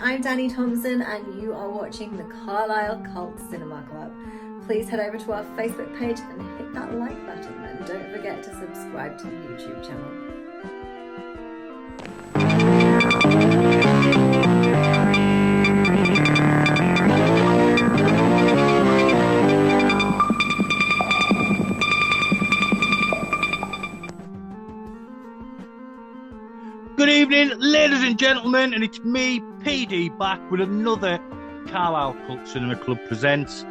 I'm Danny Thompson, and you are watching the Carlisle Cult Cinema Club. Please head over to our Facebook page and hit that like button, and don't forget to subscribe to the YouTube channel. Good evening, ladies and gentlemen, and it's me, PD, back with another Carlisle Cult Cinema Club Presents.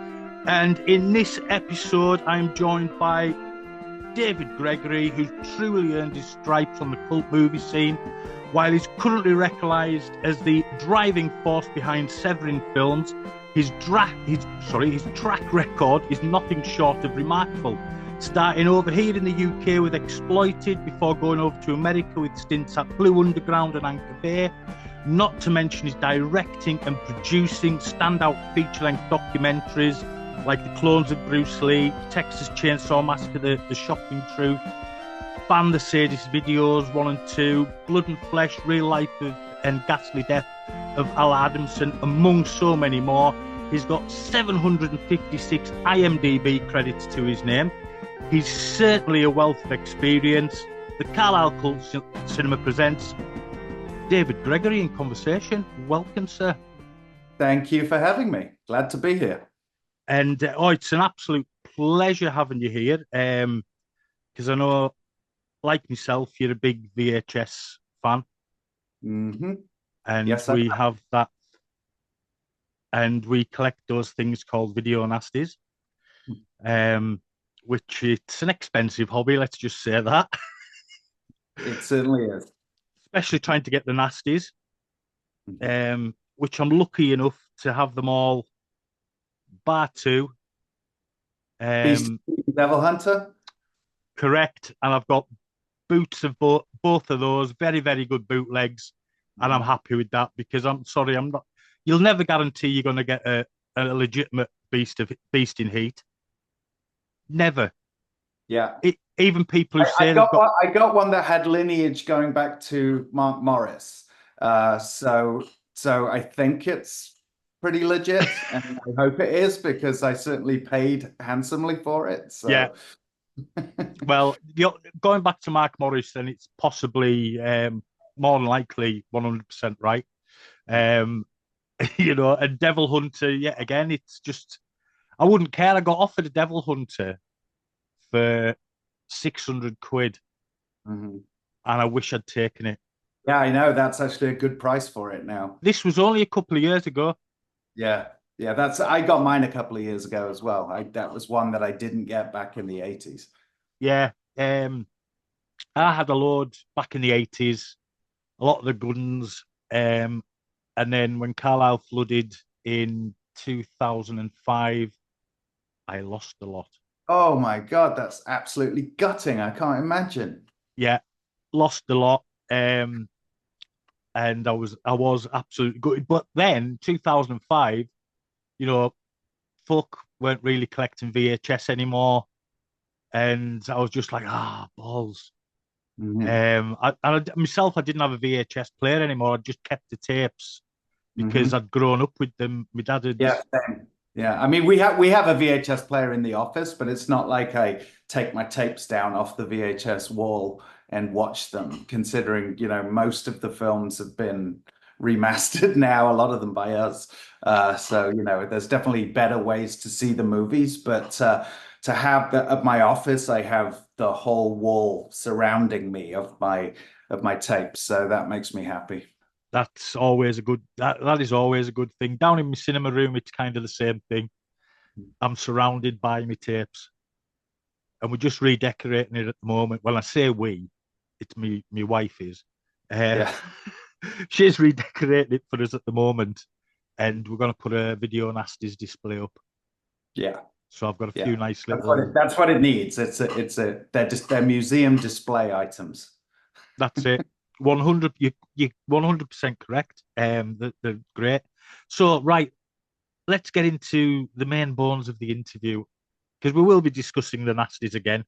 And in this episode, I'm joined by David Gregory, who's truly earned his stripes on the cult movie scene, while he's currently recognised as the driving force behind Severin Films. His track record is nothing short of remarkable. Starting over here in the UK with Exploited before going over to America with stints at Blue Underground and Anchor Bay. Not to mention his directing and producing standout feature-length documentaries like The Clones of Bruce Lee, Texas Chainsaw Massacre, The Shocking Truth, Ban the Sadist videos 1 and 2, Blood and Flesh, Real Life and Ghastly Death of Al Adamson, among so many more. He's got 756 IMDb credits to his name. He's certainly a wealth of experience. The Carlisle Cult Cinema presents David Gregory in conversation. Welcome, sir. Thank you for having me. Glad to be here. And it's an absolute pleasure having you here. Because I know, like myself, you're a big VHS fan. Mm-hmm. And yes, we have that. And we collect those things called video nasties. Which it's an expensive hobby, let's just say that. It certainly is. Especially trying to get the nasties, which I'm lucky enough to have them all, bar two. Beast Devil Hunter? Correct. And I've got boots of both of those, very, very good bootlegs. And I'm happy with that because I'm not, you'll never guarantee you're going to get a legitimate beast in heat. Never. Yeah. Even people who say I got one that had lineage going back to Mark Morris. So I think it's pretty legit, and I hope it is because I certainly paid handsomely for it. So. Yeah. Well, going back to Mark Morris, then it's possibly more than likely 100% right. And Devil Hunter, yet again, it's just, I wouldn't care. I got offered a Devil Hunter for 600 quid, and I wish I'd taken it. Yeah, I know. That's actually a good price for it now. This was only a couple of years ago. Yeah. I got mine a couple of years ago as well. That was one that I didn't get back in the 80s. Yeah. I had a load back in the 80s, a lot of the guns. And then when Carlisle flooded in 2005, I lost a lot. Oh my God, that's absolutely gutting. I can't imagine. Yeah, lost a lot. And I was absolutely good. But then 2005, folk weren't really collecting VHS anymore. And I was just like, balls. Myself, I didn't have a VHS player anymore. I just kept the tapes because I'd grown up with them. My dad had. Yeah, same. Yeah, I mean, we have a VHS player in the office, but it's not like I take my tapes down off the VHS wall and watch them, considering, most of the films have been remastered now, a lot of them by us. So, there's definitely better ways to see the movies, but to have at my office, I have the whole wall surrounding me of my tapes. So that makes me happy. That's always a good. That is always a good thing. Down in my cinema room, it's kind of the same thing. I'm surrounded by my tapes, and we're just redecorating it at the moment. Well, I say we, it's me. My wife is. She's redecorating it for us at the moment, and we're going to put a video nasties display up. Yeah. So I've got a few nice little. That's what it needs. They're museum display items. That's it. 100. You're 100% correct. They're great. So right, let's get into the main bones of the interview because we will be discussing the nasties again,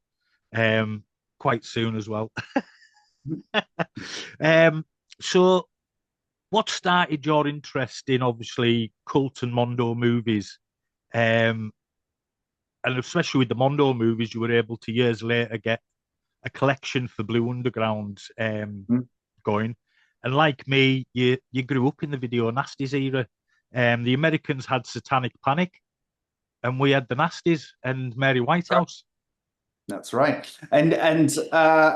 quite soon as well. So what started your interest in obviously cult and Mondo movies? And especially with the Mondo movies, you were able to years later get a collection for Blue Underground going. And like me, you grew up in the video Nasties era. The Americans had Satanic Panic, and we had the Nasties and Mary Whitehouse. That's right. And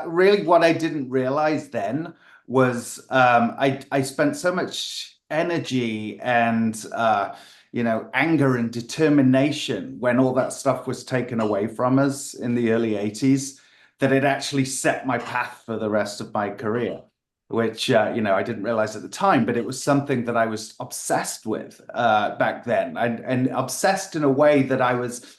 really what I didn't realize then was I spent so much energy and anger and determination when all that stuff was taken away from us in the early 80s that it actually set my path for the rest of my career, which I didn't realize at the time, but it was something that I was obsessed with back then, and obsessed in a way that I was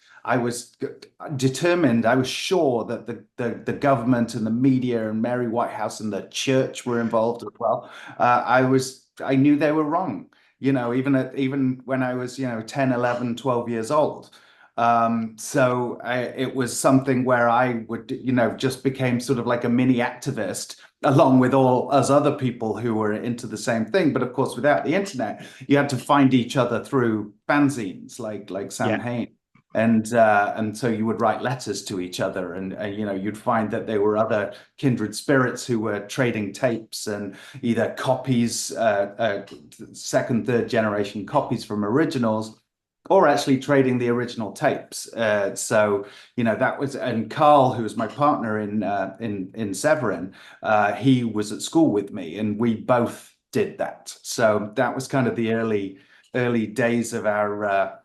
determined. I was sure that the government and the media and Mary Whitehouse and the church were involved as well. I knew they were wrong, even when I was 10, 11, 12 years old. It was something where I would, just became sort of like a mini activist along with all us other people who were into the same thing. But of course, without the internet, you had to find each other through fanzines like Sam Hain. And so you would write letters to each other, and you'd find that there were other kindred spirits who were trading tapes and either copies, second, third generation copies from originals, or actually trading the original tapes. That was, and Carl, who was my partner in Severin, he was at school with me, and we both did that. So that was kind of the early days of our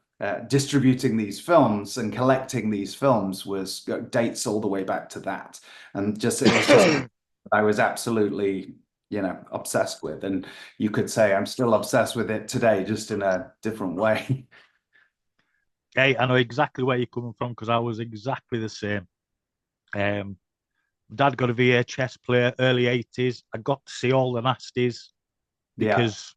distributing these films and collecting these films, was dates all the way back to that. And it was just I was absolutely obsessed with, and you could say I'm still obsessed with it today, just in a different way. Hey, I know exactly where you're coming from, because I was exactly the same. Dad got a VHS player, early 80s. I got to see all the Nasties because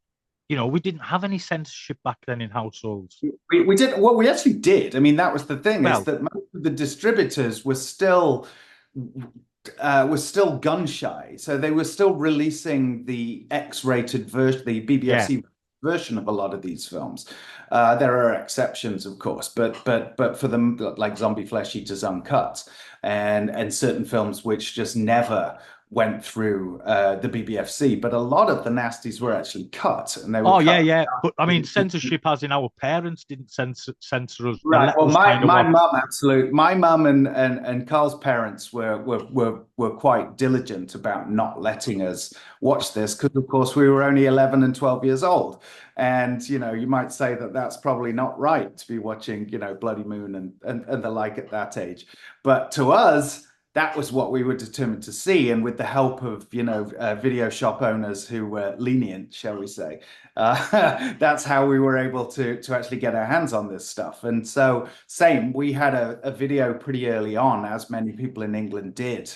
we didn't have any censorship back then in households. We did. Well, we actually did. I mean, that was the thing, is that most of the distributors were still gun shy, so they were still releasing the X-rated version, the BBFC version of a lot of these films. There are exceptions, of course, but for them, like Zombie Flesh Eaters Uncut, and certain films which just never went through the BBFC, but a lot of the Nasties were actually cut, and they were But I mean, censorship, as in our parents didn't censor us. Right. Well, my mum, absolutely. My mum and Carl's parents were quite diligent about not letting us watch this, because of course we were only 11 and 12 years old, and you might say that that's probably not right to be watching Bloody Moon and the like at that age, but to us, that was what we were determined to see. And with the help of, video shop owners who were lenient, shall we say, that's how we were able to actually get our hands on this stuff. And so we had a video pretty early on, as many people in England did,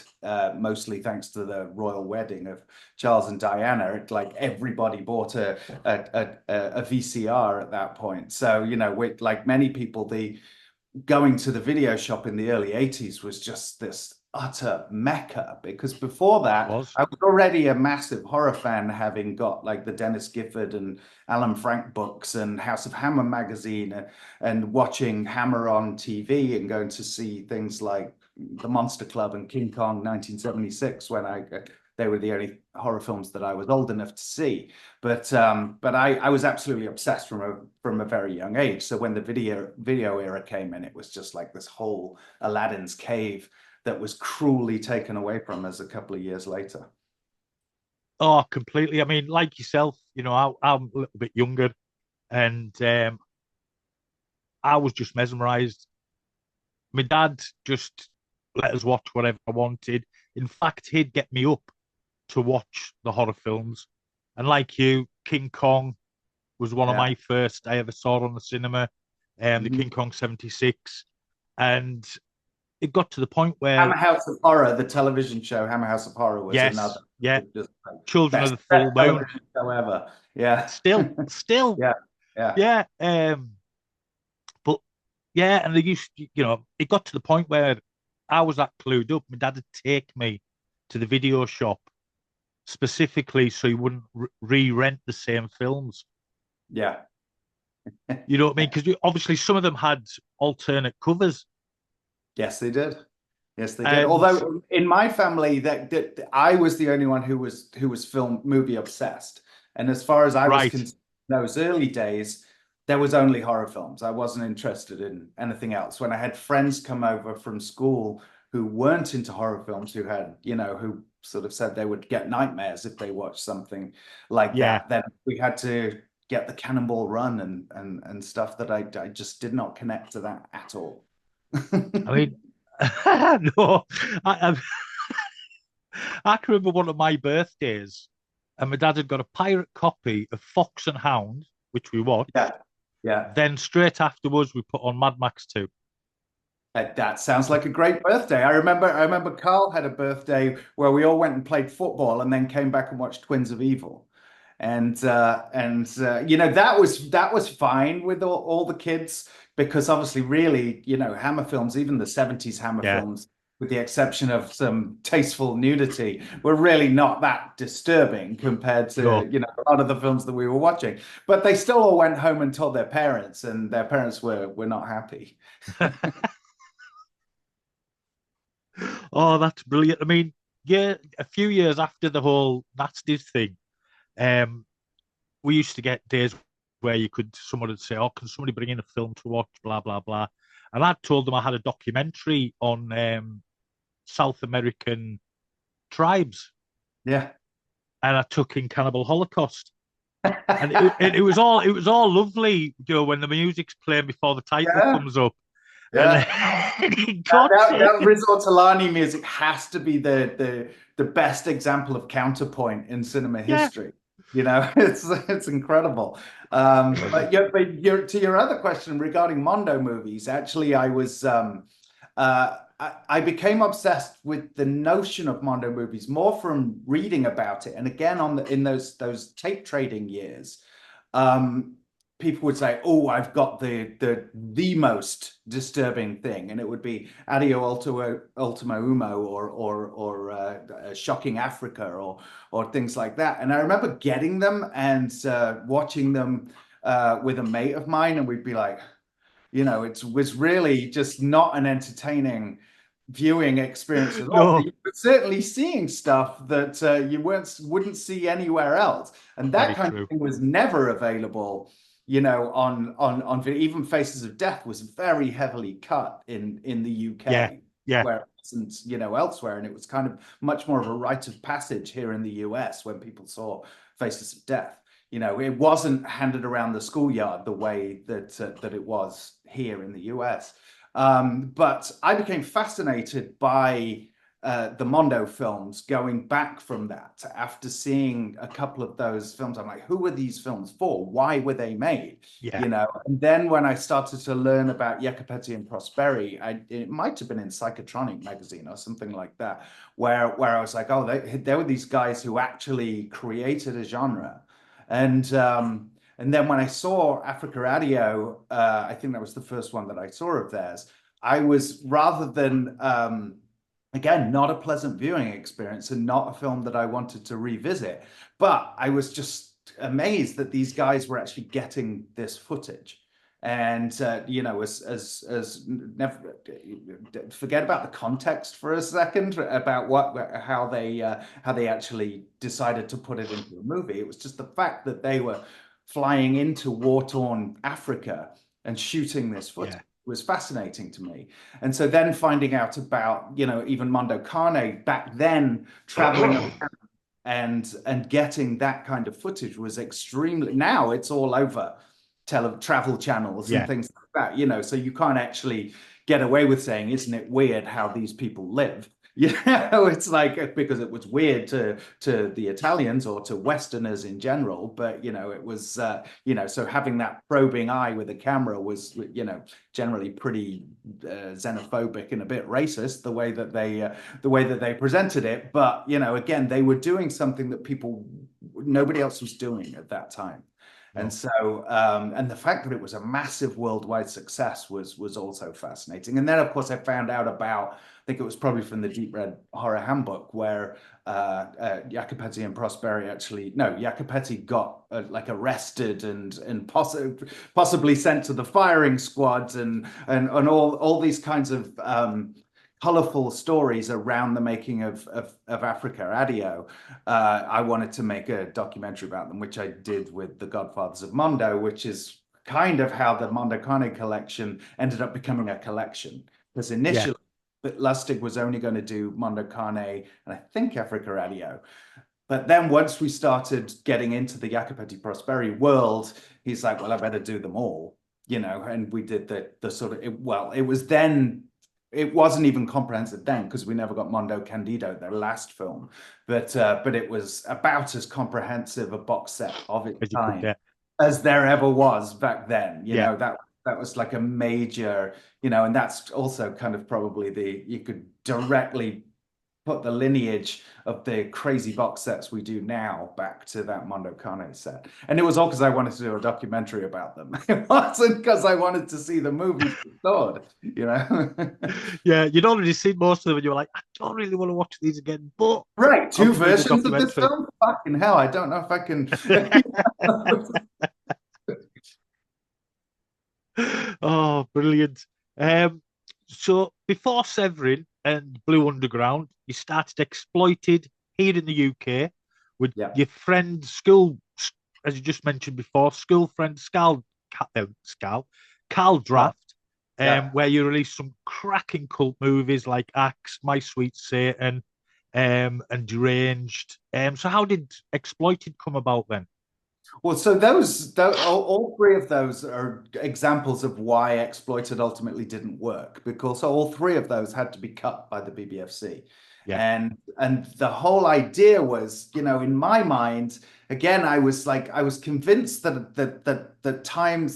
mostly thanks to the royal wedding of Charles and Diana. Like everybody bought a VCR at that point. So, like many people, going to the video shop in the early 80s was just this utter mecca, because before that I was already a massive horror fan, having got like the Dennis Gifford and Alan Frank books and House of Hammer magazine, and watching Hammer on TV, and going to see things like The Monster Club and King Kong 1976 when they were the only horror films that I was old enough to see. But I was absolutely obsessed from a very young age. So when the video era came in, it was just like this whole Aladdin's cave that was cruelly taken away from us a couple of years later. Oh, completely. I mean, like yourself, I'm a little bit younger, and I was just mesmerized. My dad just let us watch whatever I wanted. In fact, he'd get me up to watch the horror films. And like you, King Kong was one of my first I ever saw on the cinema, the King Kong 76. And it got to the point where Hammer House of Horror, the television show Hammer House of Horror, was another. Yeah. Just Children of the Full Moon. However, yeah. Still. Yeah. But yeah, and they used to, it got to the point where I was that clued up. My dad would take me to the video shop, specifically so you wouldn't re-rent the same films. Yeah. You know what I mean? Because obviously some of them had alternate covers. Yes, they did. Yes, they did. And Although in my family, that I was the only one who was film movie obsessed, and as far as I was right, concerned, in those early days, there was only horror films. I wasn't interested in anything else. When I had friends come over from school who weren't into horror films, who had, who sort of said they would get nightmares if they watched something like yeah. that, then we had to get the Cannonball Run and stuff that I just did not connect to that at all. I mean, no, I, I can remember one of my birthdays, and my dad had got a pirate copy of Fox and Hound, which we watched. Yeah, yeah. Then straight afterwards, we put on Mad Max 2. That sounds like a great birthday. I remember Carl had a birthday where we all went and played football and then came back and watched Twins of Evil. And that was fine with all the kids, because obviously really, Hammer films, even the 70s Hammer Yeah. films, with the exception of some tasteful nudity, were really not that disturbing compared to, No. a lot of the films that we were watching. But they still all went home and told their parents, and their parents were not happy. Oh, that's brilliant. I mean, yeah, a few years after the whole Nasties thing, we used to get days where someone would say, "Oh, can somebody bring in a film to watch?" Blah blah blah, and I told them I had a documentary on South American tribes, Yeah. and I took in Cannibal Holocaust, and it was all lovely, when the music's playing before the title Yeah. comes up. Yeah. And that Riz Ortolani music has to be the best example of counterpoint in cinema history. It's incredible. But to your other question regarding Mondo movies, actually, I became obsessed with the notion of Mondo movies more from reading about it, and again in those tape trading years. People would say, "Oh, I've got the most disturbing thing," and it would be Addio Ultimo Umo or Shocking Africa or things like that. And I remember getting them and watching them with a mate of mine, and we'd be like, it was really just not an entertaining viewing experience at all. No, You were certainly seeing stuff that you wouldn't see anywhere else, and that very kind true. of thing was never available. On video. Even Faces of Death was very heavily cut in the UK, Yeah. where it wasn't, elsewhere, and it was kind of much more of a rite of passage here in the US when people saw Faces of Death. It wasn't handed around the schoolyard the way that it was here in the US. But I became fascinated by the Mondo films going back from that. After seeing a couple of those films, I'm like, who were these films for? Why were they made? Yeah. And then when I started to learn about Yekapeti and Prosperi, it might have been in Psychotronic magazine or something like that, where I was like, oh, there were these guys who actually created a genre. And then when I saw Africa Addio, I think that was the first one that I saw of theirs. I was, rather than again, not a pleasant viewing experience and not a film that I wanted to revisit, but I was just amazed that these guys were actually getting this footage. And as never forget about the context for a second about how they actually decided to put it into a movie. It was just the fact that they were flying into war-torn Africa and shooting this footage. Yeah. Was fascinating to me. And so then finding out about, even Mondo Carne back then, traveling and getting that kind of footage was extremely, now it's all over travel channels and things like that, so you can't actually get away with saying, isn't it weird how these people live? It's like, because it was weird to the Italians or to Westerners in general, but it was so having that probing eye with a camera was generally pretty xenophobic and a bit racist the way that they presented it. But again, they were doing something that nobody else was doing at that time. And so, and the fact that it was a massive worldwide success was also fascinating. And then, of course, I found out about, I think it was probably from the Deep Red Horror Handbook, where Jacopetti and Prosperi Jacopetti got like arrested and possibly sent to the firing squad, and all these kinds of colorful stories around the making of Africa Addio. I wanted to make a documentary about them, which I did with The Godfathers of Mondo, which is kind of how the Mondo Cane collection ended up becoming a collection. Because initially, Lustig was only going to do Mondo Cane and I think Africa Addio. But then once we started getting into the Jacopetti Prosperi world, he's like, well, I better do them all, and we did the sort of, it was then, it wasn't even comprehensive then because we never got Mondo Candido, their last film, but it was about as comprehensive a box set of its time as there ever was back then. That was like a major, and that's also kind of probably you could directly put the lineage of the crazy box sets we do now back to that Mondo Cane set. And it was all because I wanted to do a documentary about them. It wasn't because I wanted to see the movies restored, Yeah, you'd already seen most of them and you were like, I don't really want to watch these again, but... Right, two versions of this film? Fucking hell, I don't know if I can... Oh, brilliant. So before Severin and Blue Underground, you started Exploited here in the UK with your friend as you just mentioned before, school friend Carl Draft, where you released some cracking cult movies like Axe, My Sweet Satan, and Deranged. So how did Exploited come about then? Well, so all three of those are examples of why Exploited ultimately didn't work, because all three of those had to be cut by the BBFC. And the whole idea was, in my mind, again, I was convinced that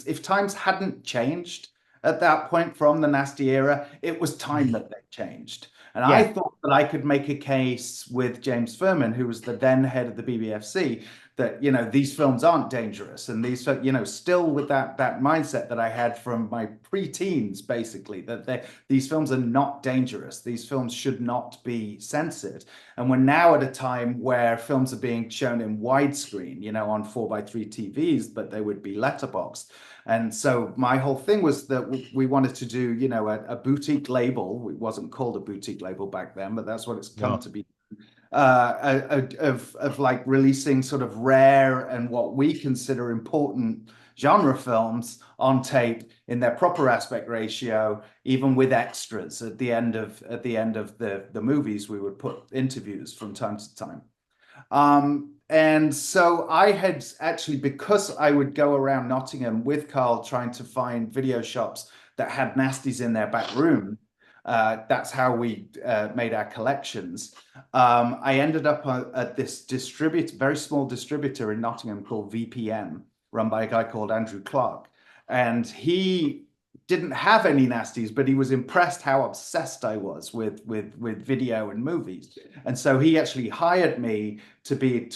if times hadn't changed at that point from the Nasty era, it was time that they changed. And I thought that I could make a case with James Furman, who was the then head of the BBFC, that these films aren't dangerous, and these still with that mindset that I had from my pre-teens, basically, that these films are not dangerous. These films should not be censored, and we're now at a time where films are being shown in widescreen, on 4:3 TVs, but they would be letterboxed. And so my whole thing was that we wanted to do, a boutique label. It wasn't called a boutique label back then, but that's what it's come to be. Of like releasing sort of rare and what we consider important genre films on tape in their proper aspect ratio, even with extras at the end of the movies. We would put interviews from time to time. And so I had actually, because I would go around Nottingham with Carl trying to find video shops that had Nasties in their back room. That's how we made our collections. I ended up at this very small distributor in Nottingham called VPN, run by a guy called Andrew Clark. And he didn't have any Nasties, but he was impressed how obsessed I was with video and movies. And so he actually hired me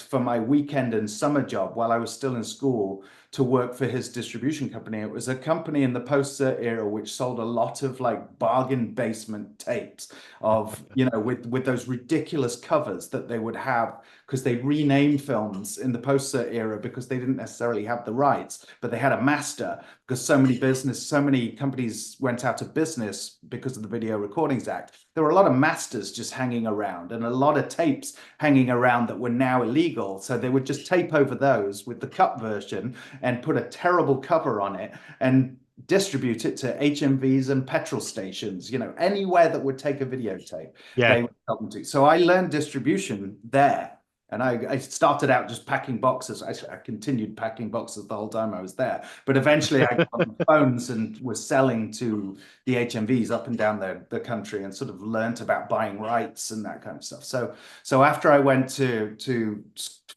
for my weekend and summer job while I was still in school, to work for his distribution company. It was a company in the post-cert era which sold a lot of like bargain basement tapes of, with those ridiculous covers that they would have, because they renamed films in the post-cert era because they didn't necessarily have the rights, but they had a master, because so many companies went out of business because of the Video Recordings Act. There were a lot of masters just hanging around, and a lot of tapes hanging around that were now illegal. So they would just tape over those with the cut version and put a terrible cover on it and distribute it to HMVs and petrol stations, anywhere that would take a videotape. They would help them to. So I learned distribution there. And I started out just packing boxes. I continued packing boxes the whole time I was there. But eventually I got on phones and was selling to the HMVs up and down the country, and sort of learned about buying rights and that kind of stuff. So after I went to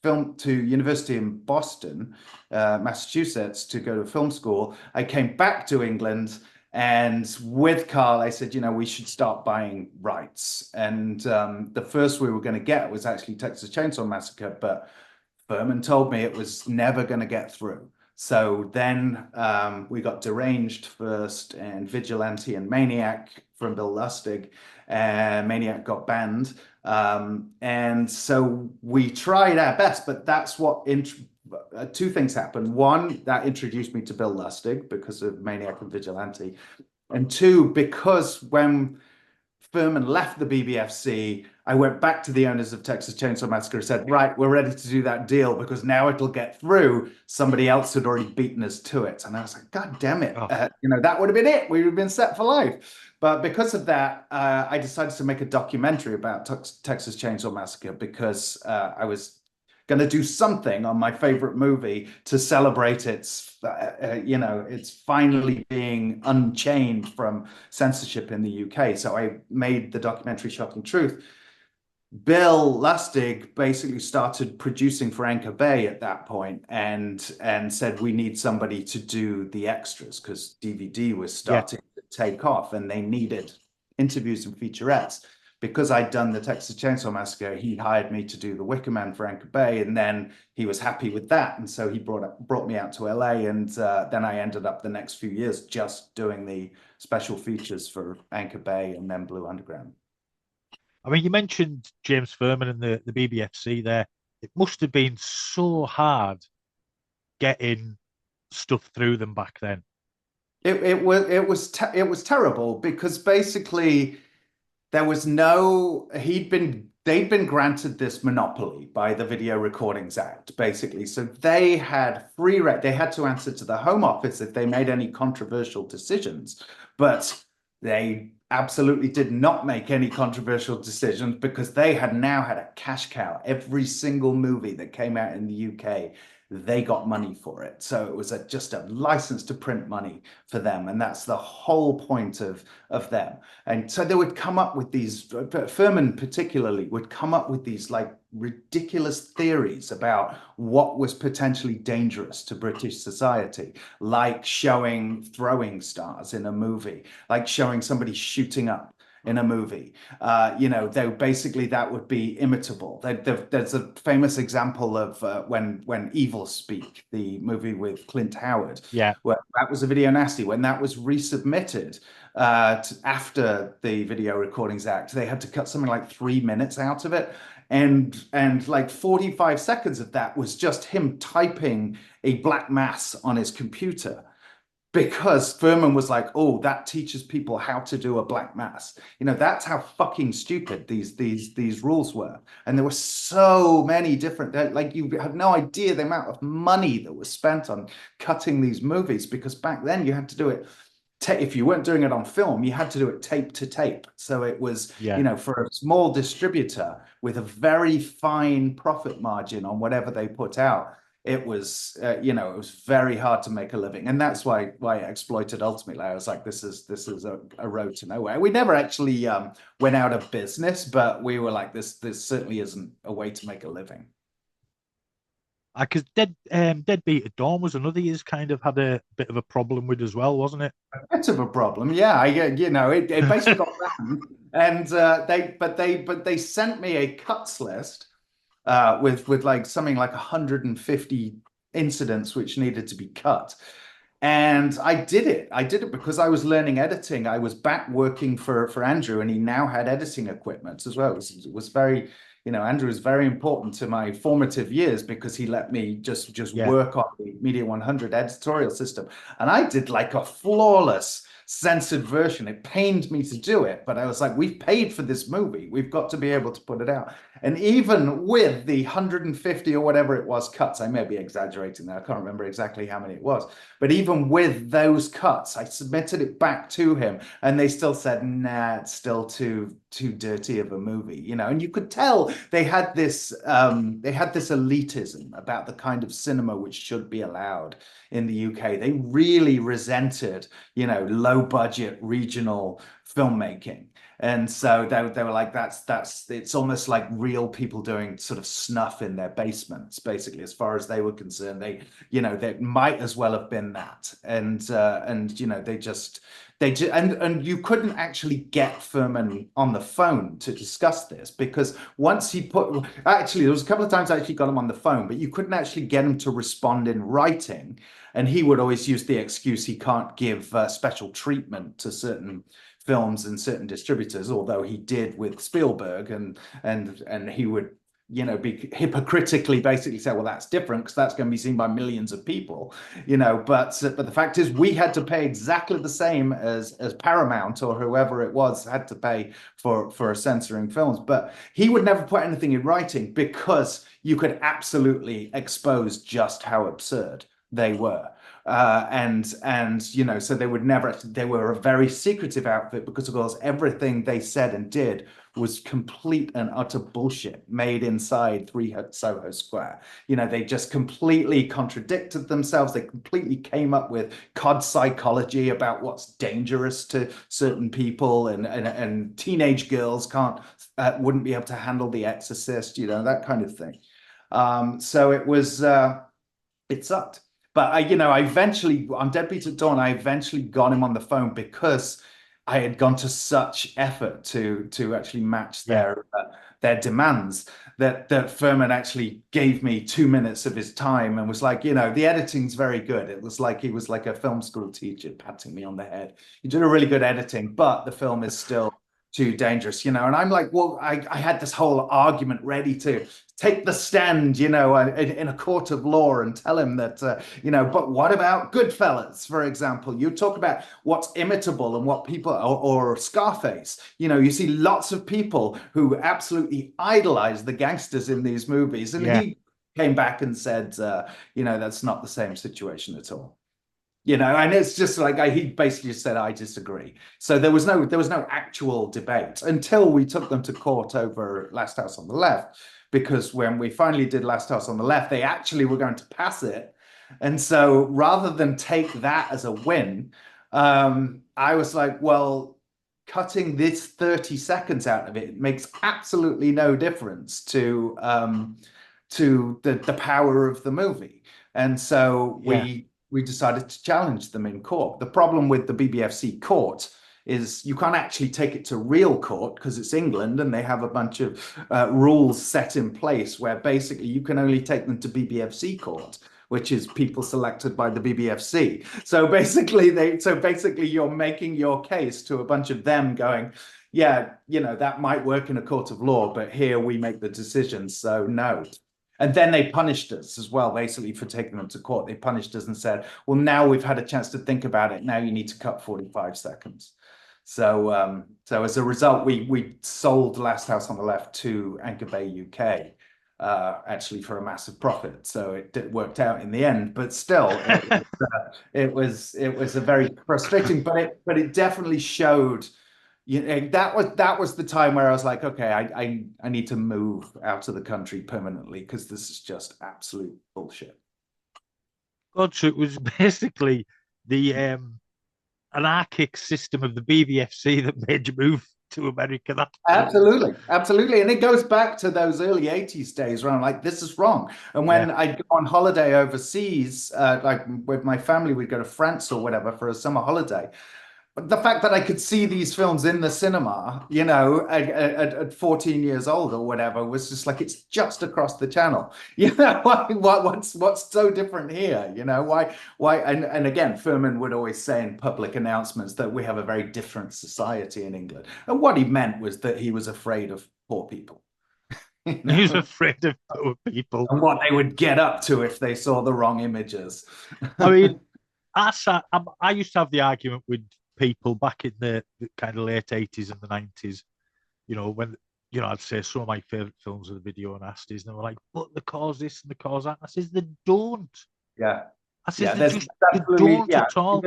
university in Boston, Massachusetts, to go to film school, I came back to England. And with Carl, I said, we should start buying rights. And the first we were going to get was actually Texas Chainsaw Massacre, but Furman told me it was never going to get through. So then we got Deranged first, and Vigilante and Maniac from Bill Lustig. Maniac got banned. And so we tried our best, but that's what two things happened. One, that introduced me to Bill Lustig because of Maniac and Vigilante. And two, because when Furman left the BBFC, I went back to the owners of Texas Chainsaw Massacre and said, right, we're ready to do that deal because now it'll get through. Somebody else had already beaten us to it. And I was like, God damn it. That would have been it. We would have been set for life. But because of that, I decided to make a documentary about Texas Chainsaw Massacre because I was going to do something on my favorite movie to celebrate it's finally being unchained from censorship in the UK. So I made the documentary Shocking Truth. Bill Lustig basically started producing for Anchor Bay at that point and said, we need somebody to do the extras because DVD was starting to take off and they needed interviews and featurettes. Because I'd done the Texas Chainsaw Massacre, he hired me to do the Wicker Man for Anchor Bay, and then he was happy with that, and so he brought me out to LA, and then I ended up the next few years just doing the special features for Anchor Bay and then Blue Underground. I mean, you mentioned James Furman and the BBFC there. It must have been so hard getting stuff through them back then. It was terrible because basically there was they'd been granted this monopoly by the Video Recordings Act, basically. So they had they had to answer to the Home Office if they made any controversial decisions, but they absolutely did not make any controversial decisions because they had now had a cash cow. Every single movie that came out in the UK, they got money for it. So it was just a license to print money for them. And that's the whole point of them. And so they would come up with these, Furman particularly, would come up with these like ridiculous theories about what was potentially dangerous to British society, like showing throwing stars in a movie, like showing somebody shooting up in a movie. Basically that would be imitable. There's a famous example of when Evil Speak, the movie with Clint Howard. Yeah. Where that was a video nasty. When that was resubmitted after the Video Recordings Act, they had to cut something like 3 minutes out of it. And like 45 seconds of that was just him typing a black mass on his computer. Because Furman was like, oh, that teaches people how to do a black mass. That's how fucking stupid these rules were. And there were so many different, like you have no idea the amount of money that was spent on cutting these movies, because back then you had to do it. If you weren't doing it on film, you had to do it tape to tape. So it was, for a small distributor with a very fine profit margin on whatever they put out, it was, it was very hard to make a living. And that's why I exploited ultimately. I was like, this is a road to nowhere. We never actually went out of business, but we were like, this certainly isn't a way to make a living. Because Deadbeat at Dawn was another year's kind of had a bit of a problem with as well, wasn't it? A bit of a problem, yeah. It basically got banned, and they sent me a cuts list with like something like 150 incidents which needed to be cut. And I did it because I was learning editing. I was back working for Andrew, and he now had editing equipment as well. It was very, Andrew was very important to my formative years because he let me just work on the Media 100 editorial system. And I did like a flawless censored version. It pained me to do it, but I was like, we've paid for this movie. We've got to be able to put it out. And even with the 150 or whatever it was cuts, I may be exaggerating there. I can't remember exactly how many it was. But even with those cuts, I submitted it back to him, and they still said, nah, it's still too dirty of a movie, And you could tell they had this elitism about the kind of cinema which should be allowed in the UK. They really resented, low budget regional filmmaking. And so they were like, it's almost like real people doing sort of snuff in their basements, basically, as far as they were concerned. They might as well have been that. And you couldn't actually get Furman on the phone to discuss this, because once he there was a couple of times I actually got him on the phone, but you couldn't actually get him to respond in writing And he would always use the excuse he can't give special treatment to certain films and certain distributors, although he did with Spielberg, and he would, you know, be hypocritically basically say, well, that's different because that's going to be seen by millions of people, you know. But the fact is, we had to pay exactly the same as Paramount or whoever it was had to pay for censoring films. But he would never put anything in writing because you could absolutely expose just how absurd they were. And you know, so they were a very secretive outfit because, of course, everything they said and did was complete and utter bullshit made inside 3 Soho Square. You know, they just completely contradicted themselves. They completely came up with cod psychology about what's dangerous to certain people, and teenage girls wouldn't be able to handle The Exorcist, you know, that kind of thing. So it sucked. But you know, I eventually, on Deadbeat at Dawn, I eventually got him on the phone because I had gone to such effort to actually match their demands that Furman actually gave me 2 minutes of his time and was like, you know, the editing's very good. It was like he was like a film school teacher patting me on the head. You did a really good editing, but the film is still too dangerous, you know. And I'm like, well, I had this whole argument ready to take the stand, you know, in a court of law and tell him that, you know, but what about Goodfellas, for example? You talk about what's imitable and what people, or Scarface, you know, you see lots of people who absolutely idolize the gangsters in these movies. And he came back and said, you know, that's not the same situation at all. You know, and it's just like he basically just said, I disagree. So there was no actual debate until we took them to court over Last House on the Left, because when we finally did Last House on the Left, they actually were going to pass it. And so rather than take that as a win, I was like, well, cutting this 30 seconds out of it makes absolutely no difference to the power of the movie. And so we decided to challenge them in court. The problem with the BBFC court is you can't actually take it to real court because it's England and they have a bunch of rules set in place where basically you can only take them to BBFC court, which is people selected by the BBFC. So basically you're making your case to a bunch of them going, yeah, you know, that might work in a court of law, but here we make the decisions, so no. And then they punished us as well, basically, for taking them to court. They punished us and said, well, now we've had a chance to think about it. Now you need to cut 45 seconds. So as a result, we sold Last House on the Left to Anchor Bay UK, actually for a massive profit. So it worked out in the end, but still, it was a very frustrating, but it definitely showed. You know, that was the time where I was like, okay, I need to move out of the country permanently because this is just absolute bullshit. God, so it was basically the anarchic system of the BBFC that made you move to America. That's absolutely. And it goes back to those early 80s days where I'm like, this is wrong. And when I'd go on holiday overseas, like with my family, we'd go to France or whatever for a summer holiday. But the fact that I could see these films in the cinema, you know, at 14 years old or whatever, was just like, it's just across the channel. You know, what's so different here? You know, why? And again, Furman would always say in public announcements that we have a very different society in England. And what he meant was that he was afraid of poor people. You know? He was afraid of poor people. And what they would get up to if they saw the wrong images. I mean, I used to have the argument with people back in the kind of late 80s and the 90s, you know, when, you know, I'd say some of my favorite films are the video Nasties, and they were like, but they cause this and they cause that. I says, they don't. Yeah. I says, they don't at all.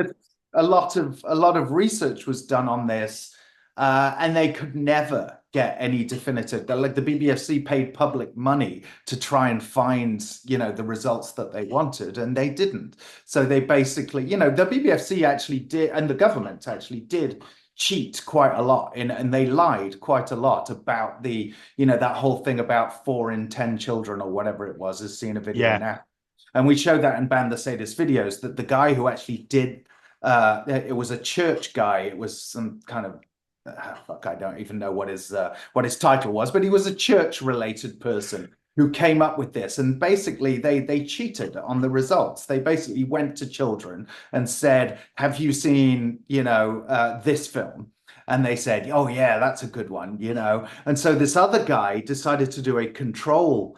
A lot of research was done on this, and they could never get any definitive. Like the BBFC paid public money to try and find, you know, the results that they wanted, and they didn't. So they basically, you know, the BBFC actually did, and the government actually did cheat quite a lot and they lied quite a lot about the, you know, that whole thing about 4 in 10 children or whatever it was has seen a video now. And we showed that in Ban the Sadist videos, that the guy who actually did, it was a church guy. It was some kind of, fuck, I don't even know what his title was, but he was a church-related person who came up with this. And basically they cheated on the results. They basically went to children and said, have you seen, this film? And they said, oh yeah, that's a good one, And so this other guy decided to do a control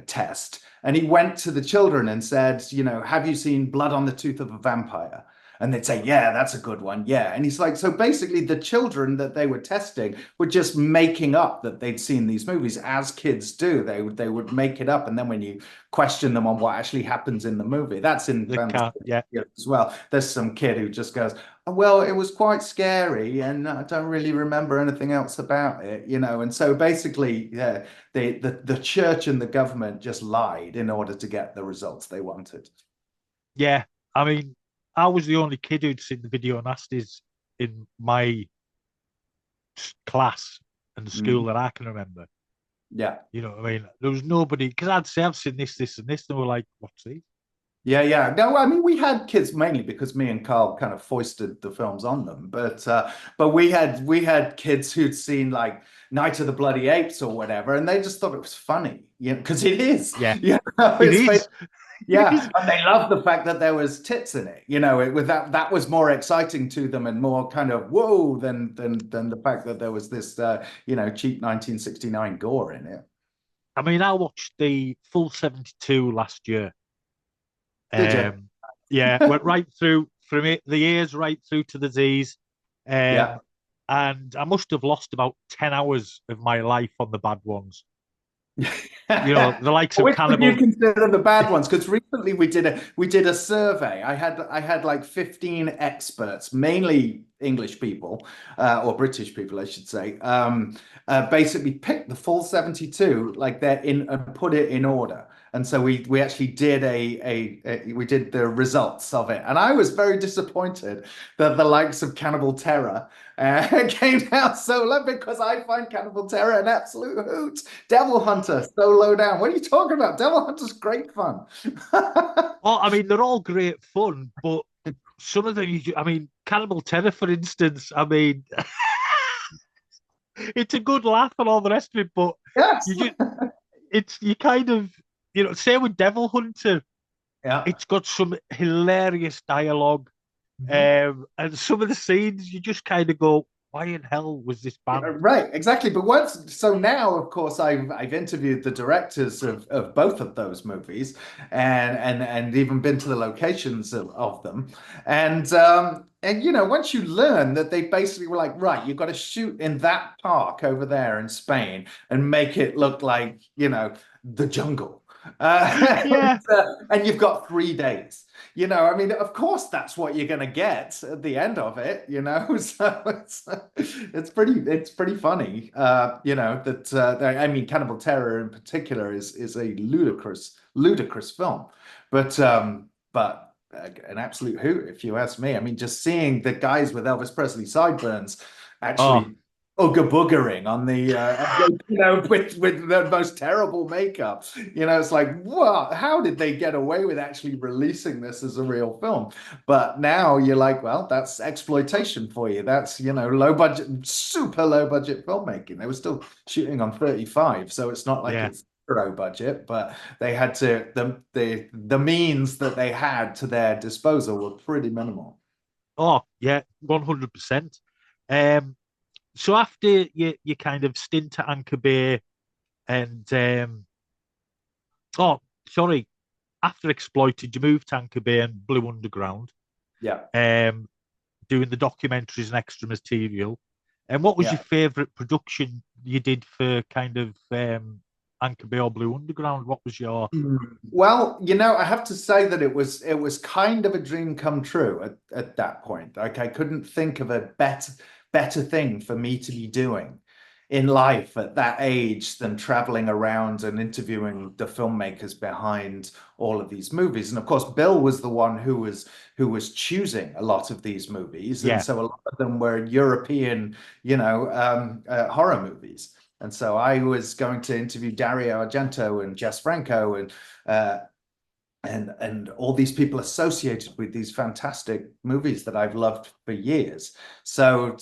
test. And he went to the children and said, have you seen Blood on the Tooth of a Vampire? And they'd say, yeah, that's a good one. Yeah. And he's like, so basically the children that they were testing were just making up that they'd seen these movies, as kids do. They would make it up. And then when you question them on what actually happens in the movie, that's in yeah, as well. There's some kid who just goes, oh, well, it was quite scary and I don't really remember anything else about it, And so basically, yeah, the church and the government just lied in order to get the results they wanted. yeah. I mean, I was the only kid who'd seen the video Nasties in my class and the school that I can remember. Yeah. You know what I mean? There was nobody, because I'd say, I've seen this, this, and this. And they were like, what's these? Yeah, yeah. No, I mean, we had kids mainly because me and Carl kind of foisted the films on them. But we had kids who'd seen like Night of the Bloody Apes or whatever, and they just thought it was funny, because it is. Yeah, it is. Yeah, and they loved the fact that there was tits in it. That was more exciting to them and more kind of whoa than the fact that there was this cheap 1969 gore in it. I mean, I watched the full 72 last year. Did you? Yeah, went right through from it, the A's right through to the Z's. Yeah. And I must have lost about 10 hours of my life on the bad ones. The likes of Which Cannibal. would you consider the bad ones? Because recently we did a survey. I had like 15 experts, mainly English people or British people, I should say, basically picked the full 72, like they're in, and put it in order. And so we actually did we did the results of it, and I was very disappointed that the likes of Cannibal Terror came down so low, because I find Cannibal Terror an absolute hoot. Devil Hunter, so low down. What are you talking about? Devil Hunter's great fun. Well, I mean, they're all great fun, but some of them, I mean, Cannibal Terror, for instance, I mean, it's a good laugh and all the rest of it, but Yes. you kind of, say with Devil Hunter, Yeah, it's got some hilarious dialogue. And some of the scenes, you just kind of go, why in hell was this banned? right, exactly. But so now, of course, I've interviewed the directors of both of those movies, and even been to the locations of them, and once you learn that they basically were like, right, you've got to shoot in that park over there in Spain and make it look like the jungle. Yeah. And you've got 3 days. I mean, of course, that's what you're going to get at the end of it. So it's pretty funny. I mean, Cannibal Terror in particular is a ludicrous film, but an absolute hoot, if you ask me. I mean, just seeing the guys with Elvis Presley sideburns actually ooga boogering on the with the most terrible makeup. It's like, what? How did they get away with actually releasing this as a real film? But now you're like, well, that's exploitation for you. That's low budget, super low budget filmmaking. They were still shooting on 35, so it's not like it's zero budget, but they had to the means that they had to their disposal were pretty minimal. Oh yeah, 100%. So after you kind of stint at Anchor Bay and after Exploited, you moved to Anchor Bay and Blue Underground. Yeah. Doing the documentaries and extra material. And what was your favourite production you did for kind of Anchor Bay or Blue Underground? What was your? Well, I have to say that it was kind of a dream come true at that point. Like, I couldn't think of a better thing for me to be doing in life at that age than traveling around and interviewing the filmmakers behind all of these movies. And of course, Bill was the one who was choosing a lot of these movies, and so a lot of them were European, horror movies. And so I was going to interview Dario Argento and Jess Franco and all these people associated with these fantastic movies that I've loved for years. So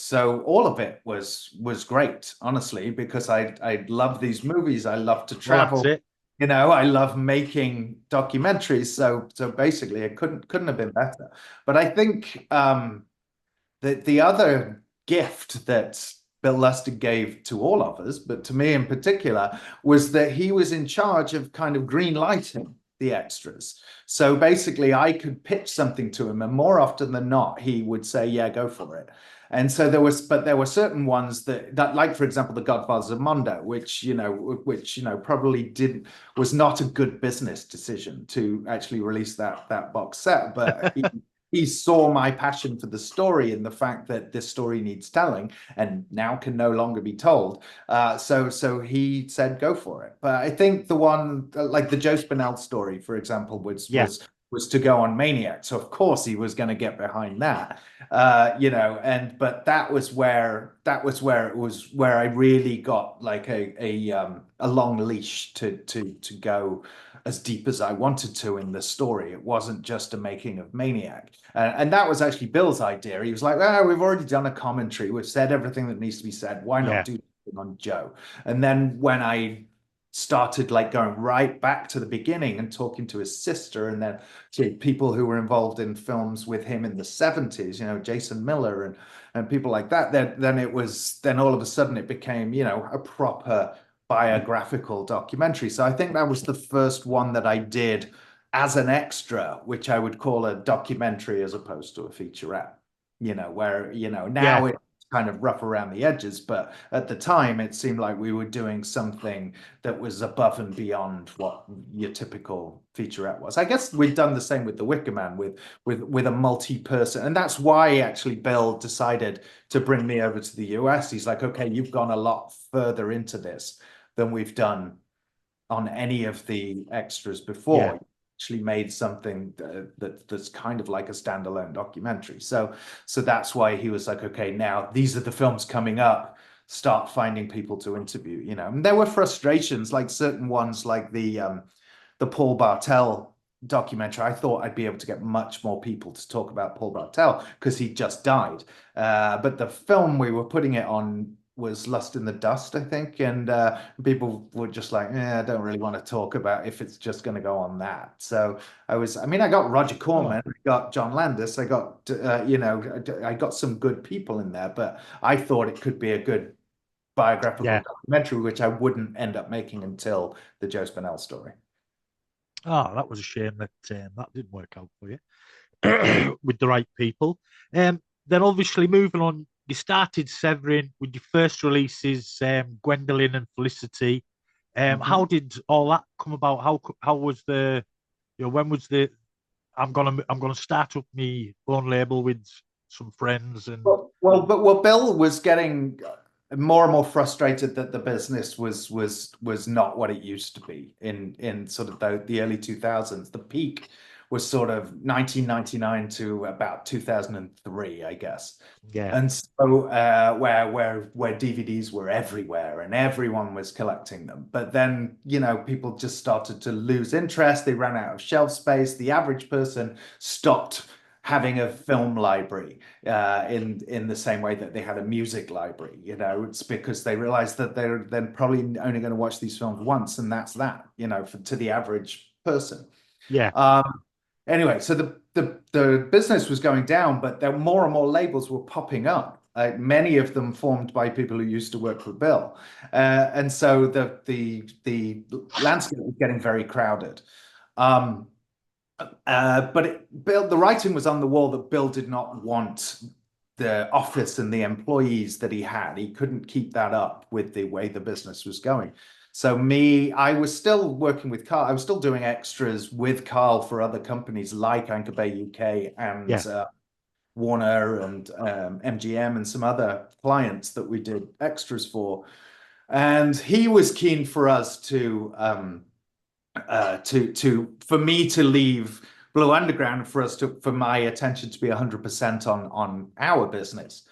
all of it was great, honestly, because I love these movies. I love to Well, that's travel. it. I love making documentaries. So basically, it couldn't have been better. But I think the other gift that Bill Lustig gave to all of us, but to me in particular, was that he was in charge of kind of green lighting the extras. So basically, I could pitch something to him, and more often than not, he would say, "Yeah, go for it." And so there were certain ones that, like for example, The Godfathers of Mondo, which probably didn't was not a good business decision to actually release that box set, but he saw my passion for the story and the fact that this story needs telling and now can no longer be told. So he said, go for it. But I think the one like the Joe Spinell story, for example, Yeah. was to go on Maniac. So of course he was going to get behind that, but that was where I really got like a long leash to go as deep as I wanted to in the story. It wasn't just a making of Maniac. And that was actually Bill's idea. He was like, we've already done a commentary. We've said everything that needs to be said. Why not do something on Joe? And then when I started like going right back to the beginning and talking to his sister and then to people who were involved in films with him in the 70s, Jason Miller and people like that, then all of a sudden it became, a proper biographical documentary. So I think that was the first one that I did as an extra, which I would call a documentary as opposed to a featurette, where, now it's kind of rough around the edges, but at the time it seemed like we were doing something that was above and beyond what your typical featurette was. I guess we've done the same with The Wicker Man with a multi-person, and that's why actually Bill decided to bring me over to the US. He's like, okay, you've gone a lot further into this than we've done on any of the extras before. Yeah. Actually made something that's kind of like a standalone documentary. So that's why he was like, okay, now these are the films coming up. Start finding people to interview. And there were frustrations, like certain ones, like the Paul Bartel documentary. I thought I'd be able to get much more people to talk about Paul Bartel because he just died. But the film we were putting it on was Lust in the Dust, I think, and people were just like, I don't really want to talk about if it's just going to go on that. So I got Roger Corman, I got John Landis, I got I got some good people in there, but I thought it could be a good biographical documentary, which I wouldn't end up making until the Joe Spinell story. Oh, that was a shame that that didn't work out for you with the right people. Then obviously moving on, you started Severin with your first releases, Gwendolyn and Felicity. How did all that come about? How was when was I'm gonna start up my own label with some friends and well, Bill was getting more and more frustrated that the business was not what it used to be in sort of the early 2000s. The peak was sort of 1999 to about 2003, I guess. Yeah. And so where DVDs were everywhere and everyone was collecting them. But then, people just started to lose interest. They ran out of shelf space. The average person stopped having a film library in the same way that they had a music library. It's because they realized that they're then probably only going to watch these films once, and that's that, to the average person. Yeah. Anyway, so the business was going down, but there more and more labels were popping up. Many of them formed by people who used to work for Bill, and so the landscape was getting very crowded. But the writing was on the wall that Bill did not want the office and the employees that he had. He couldn't keep that up with the way the business was going. So I was still working with Carl. I was still doing extras with Carl for other companies like Anchor Bay UK and Warner and MGM and some other clients that we did extras for. And he was keen for us for me to leave Blue Underground, for my attention to be 100% on our business.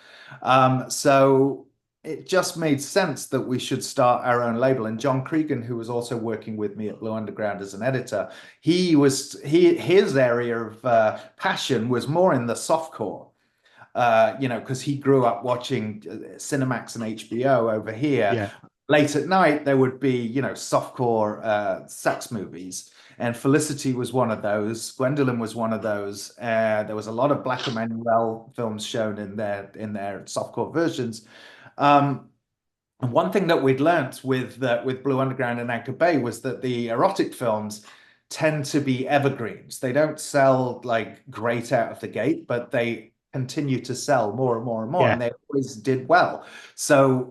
So it just made sense that we should start our own label. And John Cregan, who was also working with me at Blue Underground as an editor, his area of passion was more in the softcore. Because he grew up watching Cinemax and HBO over here. Yeah. Late at night, there would be, softcore sex movies. And Felicity was one of those. Gwendolyn was one of those. There was a lot of Black Emmanuel films shown in their softcore versions. One thing that we'd learnt with Blue Underground and Anchor Bay was that the erotic films tend to be evergreens. They don't sell like great out of the gate, but they continue to sell more and more and more, and they always did well. So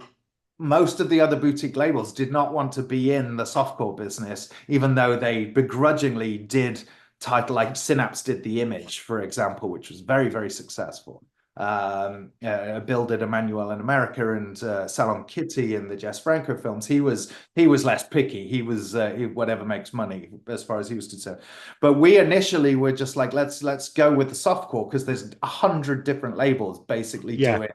most of the other boutique labels did not want to be in the softcore business, even though they begrudgingly did title like Synapse did The Image, for example, which was very, very successful. Build It Emmanuel in America and Salon Kitty and the Jess Franco films. He was less picky. He was whatever makes money as far as he was concerned. But we initially were just like, let's go with the softcore because there's 100 different labels basically doing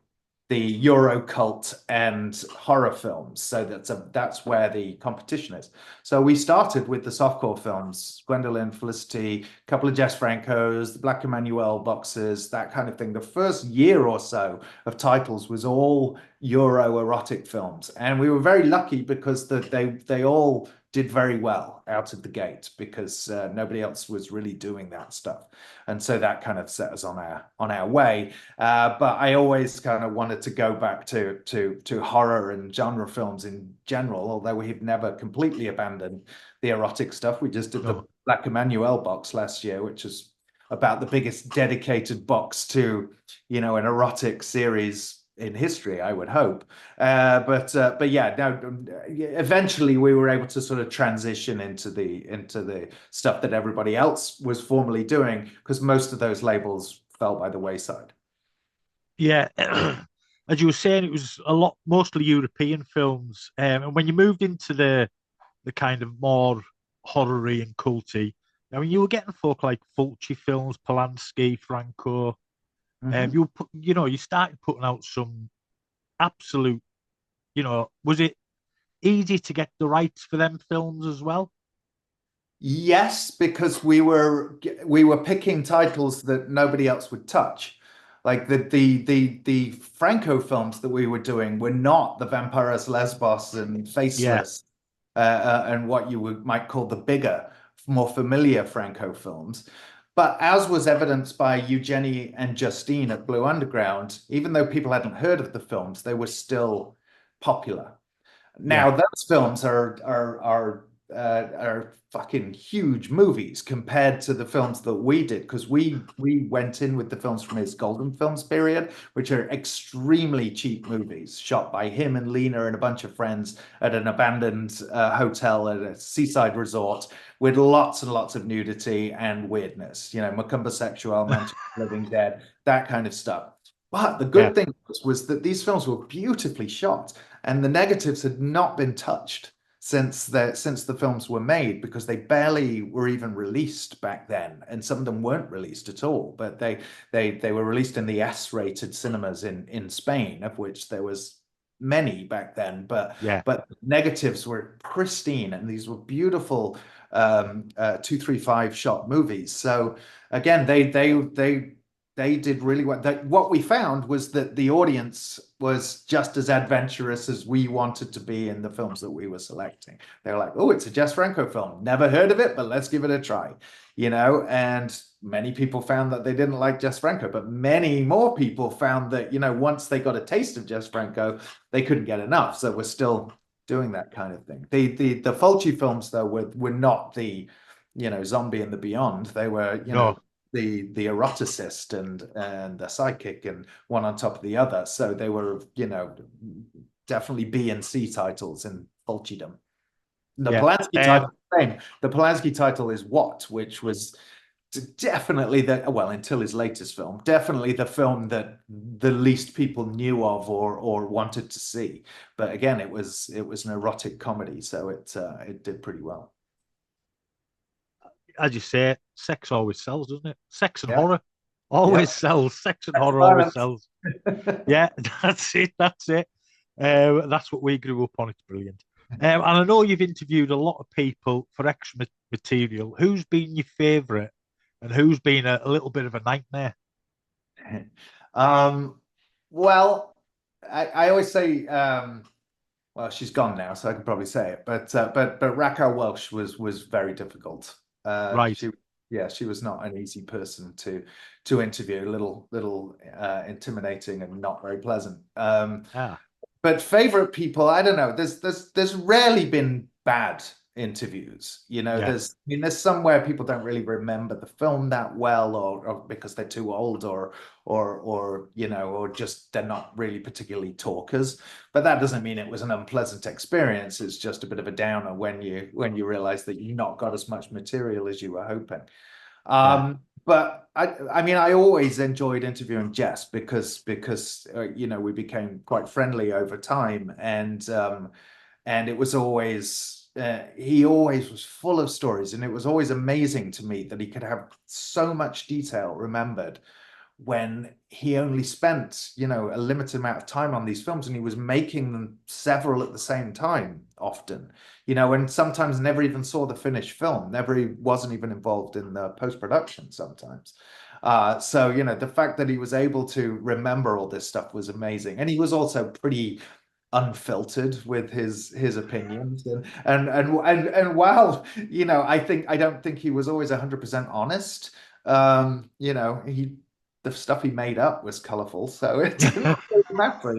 the Euro cult and horror films. So that's where the competition is. So we started with the softcore films, Gwendolyn, Felicity, a couple of Jess Francos, the Black Emmanuel boxes, that kind of thing. The first year or so of titles was all Euro erotic films. And we were very lucky because they all did very well out of the gate because nobody else was really doing that stuff. And so that kind of set us on our way. But I always kind of wanted to go back to horror and genre films in general, although we've never completely abandoned the erotic stuff. We just did the Black Emmanuel box last year, which is about the biggest dedicated box to, an erotic series in history, I would hope. But yeah, no, eventually we were able to sort of transition into the stuff that everybody else was formerly doing, because most of those labels fell by the wayside. Yeah. As you were saying, it was mostly European films. And when you moved into the kind of more horror-y and culty, I mean, you were getting folk like Fulci films, Polanski, Franco. You started putting out some absolute, was it easy to get the rights for them films as well? Yes, because we were picking titles that nobody else would touch. Like the Franco films that we were doing were not the Vampiros Lesbos and Faceless and what you might call the bigger, more familiar Franco films. But as was evidenced by Eugenie and Justine at Blue Underground, even though people hadn't heard of the films, they were still popular. Now those films are fucking huge movies compared to the films that we did, because we went in with the films from his Golden Films period, which are extremely cheap movies shot by him and Lena and a bunch of friends at an abandoned hotel at a seaside resort with lots and lots of nudity and weirdness, Macumba Sexual, Manchester Living Dead, that kind of stuff. But the good thing was that these films were beautifully shot, and the negatives had not been touched since the films were made, because they barely were even released back then, and some of them weren't released at all. But they were released in the S-rated cinemas in Spain, of which there was many back then. But negatives were pristine, and these were beautiful 235 shot movies. So again, they did really well. What we found was that the audience was just as adventurous as we wanted to be in the films that we were selecting. They were like, oh, it's a Jess Franco film. Never heard of it, but let's give it a try. And many people found that they didn't like Jess Franco, but many more people found that, once they got a taste of Jess Franco, they couldn't get enough. So we're still doing that kind of thing. The Fulci films, though, were not the, Zombie and the Beyond. They were, the eroticist and the psychic, and one on top of the other. So they were, definitely B and C titles in Fulcidom. The Polanski title, the Polanski title is What, which was definitely until his latest film, definitely the film that the least people knew of or wanted to see. But again, it was an erotic comedy, so it did pretty well. As you say, sex always sells, doesn't it? Sex and horror always sells. Sex and horror always sells. Yeah, that's it. That's what we grew up on. It's brilliant. And I know you've interviewed a lot of people for extra material. Who's been your favourite, and who's been a little bit of a nightmare? Well, I always say, well, she's gone now, so I can probably say it. But Raquel Welch was very difficult. Right. She was not an easy person to interview. Little intimidating and not very pleasant. Ah, But favorite people, I don't know. There's rarely been bad interviews. yeah. There's somewhere people don't really remember the film that well, or because they're too old, or just they're not really particularly talkers. But that doesn't mean it was an unpleasant experience. It's just a bit of a downer when you realize that you not got as much material as you were hoping. Yeah. But I mean, I always enjoyed interviewing Jess because we became quite friendly over time, and it was always he always was full of stories, and it was always amazing to me that he could have so much detail remembered when he only spent a limited amount of time on these films, and he was making them several at the same time often, and sometimes never even saw the finished film, never wasn't even involved in the post-production sometimes. So the fact that he was able to remember all this stuff was amazing, and he was also pretty unfiltered with his opinions, and while I don't think he was always 100% honest. He the stuff he made up was colorful, so it didn't really matter.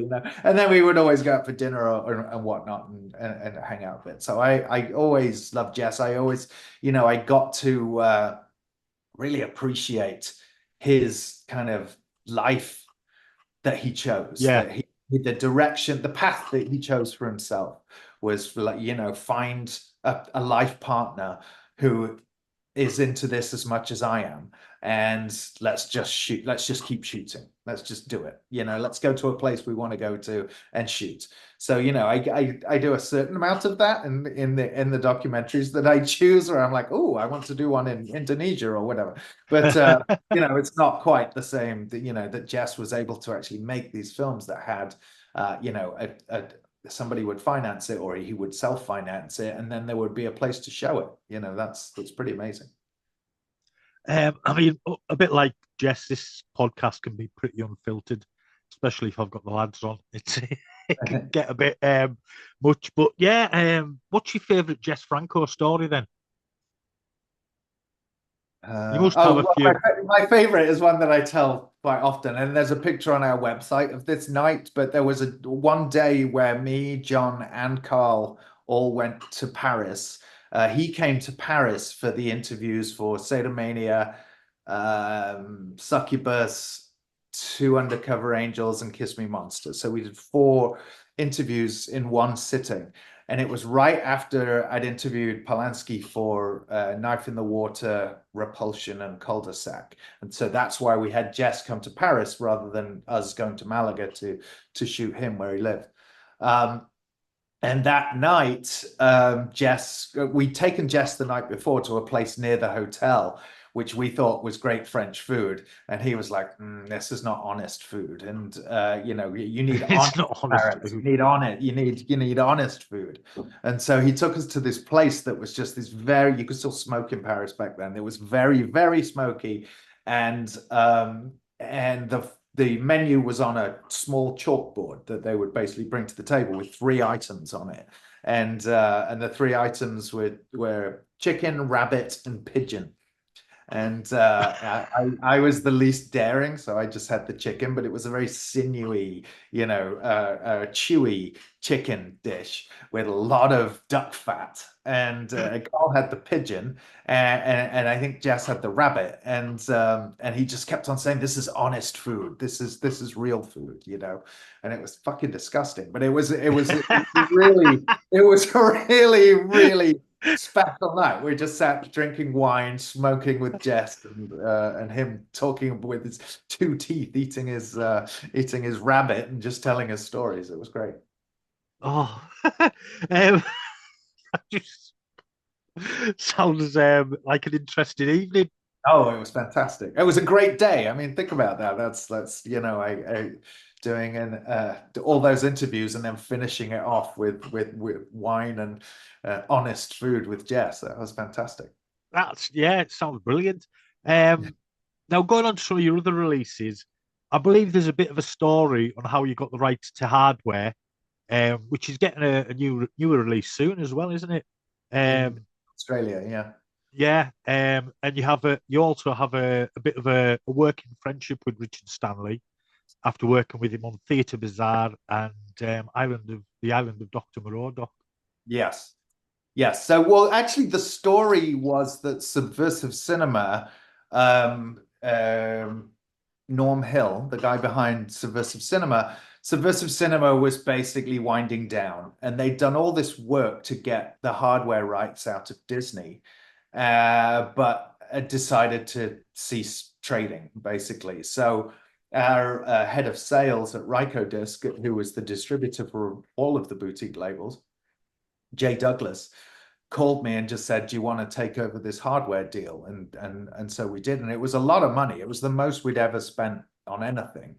And then we would always go out for dinner and whatnot, and hang out a bit. So I always loved Jess. I always I got to really appreciate his kind of life that he chose, Yeah. the direction, the path that he chose for himself was find a life partner who is into this as much as I am, and let's just shoot. Let's just keep shooting. Let's just do it. Let's go to a place we want to go to and shoot. So I do a certain amount of that in the documentaries that I choose, where I'm like, oh, I want to do one in Indonesia or whatever. But it's not quite the same. That Jess was able to actually make these films that had somebody would finance it, or he would self-finance it, and then there would be a place to show it. That's pretty amazing. I mean, a bit like Jess, this podcast can be pretty unfiltered, especially if I've got the lads on. It can get a bit much, but yeah. What's your favourite Jess Franco story then? You must have a Well, few. my favorite is one that I tell quite often, and there's a picture on our website of this night. But there was one day where me, John, and Carl all went to Paris. He came to Paris for the interviews for Sadomania, Succubus, Two Undercover Angels, and Kiss Me Monster. So we did 4 interviews in one sitting. And it was right after I'd interviewed Polanski for Knife in the Water, Repulsion, and Cul-de-sac. And so that's why we had Jess come to Paris rather than us going to Malaga to shoot him where he lived. And that night, we'd taken Jess the night before to a place near the hotel, which we thought was great French food. And he was like, this is not honest food. And, you need It's honest not honest Paris. food. You need honest food. And so he took us to this place that was just this you could still smoke in Paris back then. It was very, very smoky. And the menu was on a small chalkboard that they would basically bring to the table with 3 items on it. And the 3 items were chicken, rabbit, and pigeon. And I was the least daring, so I just had the chicken, but it was a very sinewy, chewy chicken dish with a lot of duck fat. And Carl had the pigeon, and I think Jess had the rabbit. And he just kept on saying, "This is honest food. This is real food," And it was fucking disgusting, but it was really really special night. We just sat drinking wine, smoking with Jess, and him talking with his 2 teeth, eating his rabbit and just telling us stories. It was great. Oh, just sounds like an interesting evening. Oh, it was fantastic. It was a great day. I mean, think about that. That's doing all those interviews and then finishing it off with wine and honest food with Jess. That was fantastic. It sounds brilliant. Now going on to some of your other releases, I believe there's a bit of a story on how you got the rights to hardware, which is getting a newer release soon as well, isn't it? In Australia, yeah. Yeah, and you also have a bit of a working friendship with Richard Stanley after working with him on Theatre Bazaar and the Island of Dr. Moreau. Yes. Yes. So, well, actually, the story was that Subversive Cinema, Norm Hill, the guy behind Subversive Cinema was basically winding down, and they'd done all this work to get the hardware rights out of Disney, but decided to cease trading, basically. So our head of sales at Rykodisc, who was the distributor for all of the boutique labels, Jay Douglas, called me and just said, "Do you want to take over this hardware deal?" And so we did, and it was a lot of money. It was the most we'd ever spent on anything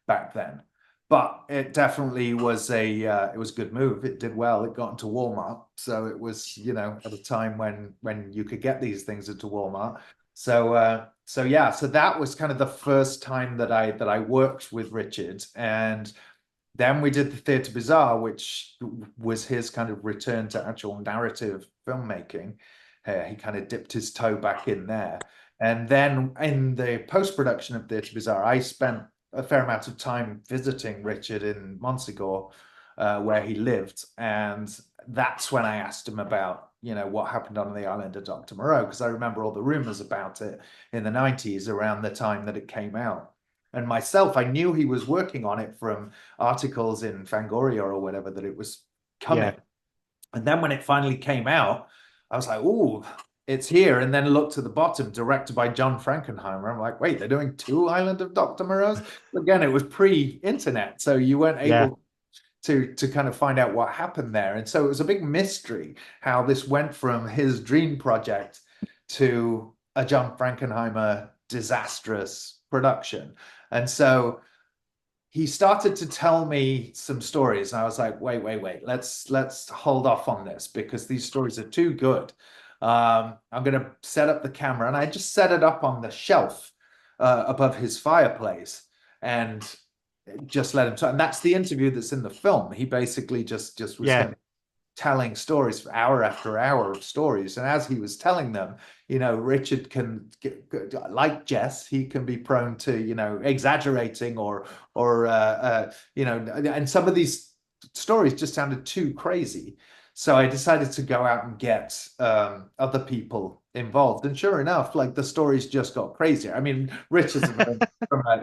back then, but it definitely was it was a good move. It did well. It got into Walmart, so it was, at a time when you could get these things into Walmart. So yeah, so that was kind of the first time that I worked with Richard. And then we did the Theatre Bazaar, which was his kind of return to actual narrative filmmaking. He kind of dipped his toe back in there. And then in the post-production of Theatre Bazaar, I spent a fair amount of time visiting Richard in Montsegur, where he lived. And that's when I asked him about, what happened on the island of Dr. Moreau, because I remember all the rumors about it in the 90s around the time that it came out. And myself, I knew he was working on it from articles in Fangoria or whatever, that it was coming. Yeah. And then when it finally came out, I was like, "Oh, it's here." And then looked to the bottom, directed by John Frankenheimer. I'm like, wait, they're doing 2 Island of Dr. Moreau's? Again, it was pre-internet, so you weren't able to kind of find out what happened there. And so it was a big mystery how this went from his dream project to a John Frankenheimer disastrous production. And so he started to tell me some stories, and I was like, wait, let's hold off on this, because these stories are too good. I'm going to set up the camera, and I just set it up on the shelf above his fireplace and just let him talk. And that's the interview that's in the film. He basically just was telling stories for hour after hour of stories. And as he was telling them, Richard can, like Jess, he can be prone to, exaggerating or and some of these stories just sounded too crazy. So I decided to go out and get other people involved. And sure enough, like, the stories just got crazier. I mean, Richard's from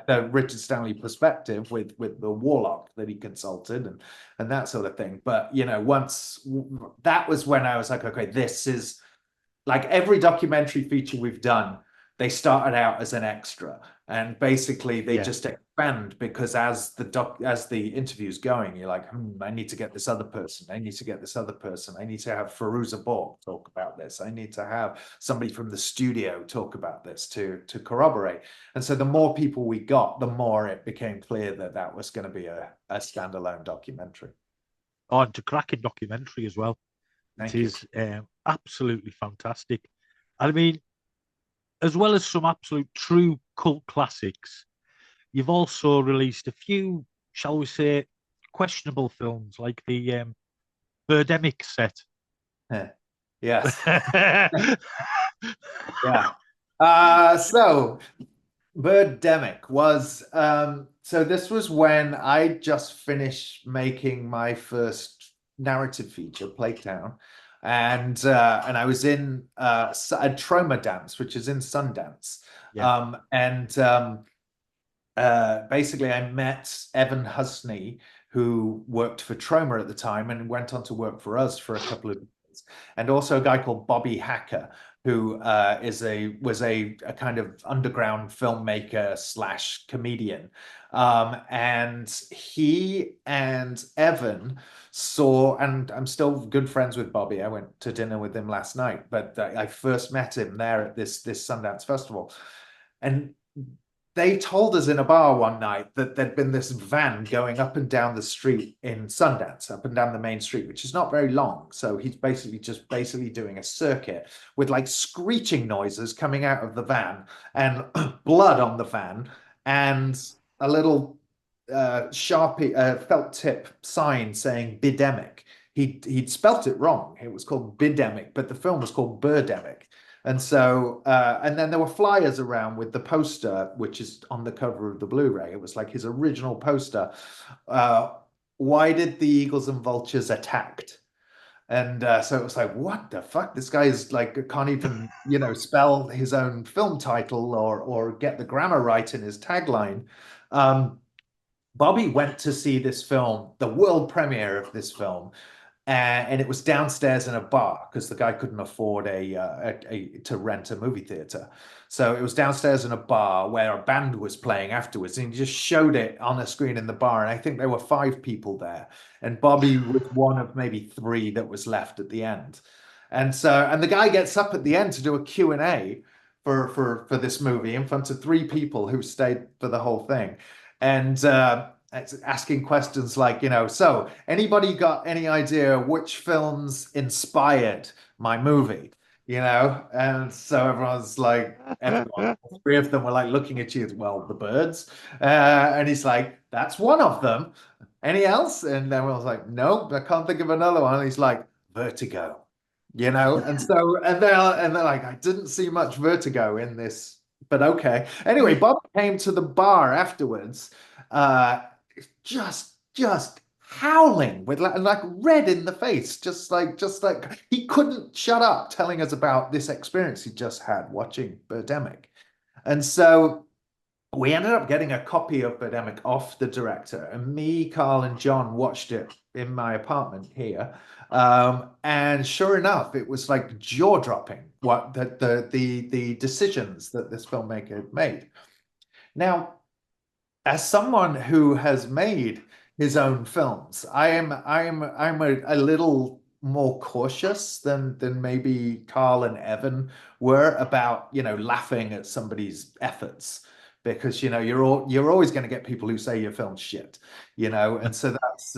the Richard Stanley perspective with the warlock that he consulted and that sort of thing. But, once that was when I was like, okay, this is like every documentary feature we've done. They started out as an extra, and basically they just expand, because as the interview's going, you're like, I need to get this other person. I need to get this other person. I need to have Firuza Balk talk about this. I need to have somebody from the studio talk about this to corroborate. And so the more people we got, the more it became clear that was going to be a standalone documentary. Oh, and a cracking documentary as well. Thank It is absolutely fantastic. I mean, as well as some absolute true cult classics, you've also released a few, shall we say, questionable films, like the Birdemic set. Yes. Yeah. So Birdemic was so this was when I just finished making my first narrative feature, Plague Town, and I was in a Trauma Dance, which is in Sundance. Basically I met Evan Husney, who worked for Trauma at the time and went on to work for us for a couple of years, and also a guy called Bobby Hacker, who was a kind of underground filmmaker / comedian. And he and Evan saw, and I'm still good friends with Bobby. I went to dinner with him last night, but I first met him there at this Sundance Festival. And they told us in a bar one night that there'd been this van going up and down the street in Sundance, up and down the main street, which is not very long. So he's basically doing a circuit with like screeching noises coming out of the van and blood on the van and a little Sharpie felt tip sign saying Bidemic. He'd spelt it wrong. It was called Bidemic, but the film was called Birdemic. And so, and then there were flyers around with the poster, which is on the cover of the Blu-ray. It was like his original poster. Why did the eagles and vultures attacked? And so it was like, what the fuck? This guy is like, can't even, spell his own film title or get the grammar right in his tagline. Bobby went to see this film, the world premiere of this film, and it was downstairs in a bar because the guy couldn't afford to rent a movie theater. So it was downstairs in a bar where a band was playing afterwards, and he just showed it on a screen in the bar. And I think there were 5 people there, and Bobby was one of maybe 3 that was left at the end. And the guy gets up at the end to do a Q&A for this movie in front of 3 people who stayed for the whole thing. And asking questions like, so anybody got any idea which films inspired my movie? And so everyone's like, 3 of them were like looking at you, well, the birds. And he's like, that's one of them. Any else? And everyone's like, nope, I can't think of another one. And he's like, Vertigo, and they're like, I didn't see much Vertigo in this, but okay. Anyway, Bob came to the bar afterwards, just howling with like red in the face, just like he couldn't shut up telling us about this experience he just had watching Birdemic. And so we ended up getting a copy of Birdemic off the director, and me, Carl, and John watched it in my apartment here. And sure enough, it was like jaw-dropping what the decisions that this filmmaker made. Now, as someone who has made his own films, I'm a little more cautious than maybe Carl and Evan were about laughing at somebody's efforts, because you're always going to get people who say your film's shit, and so that's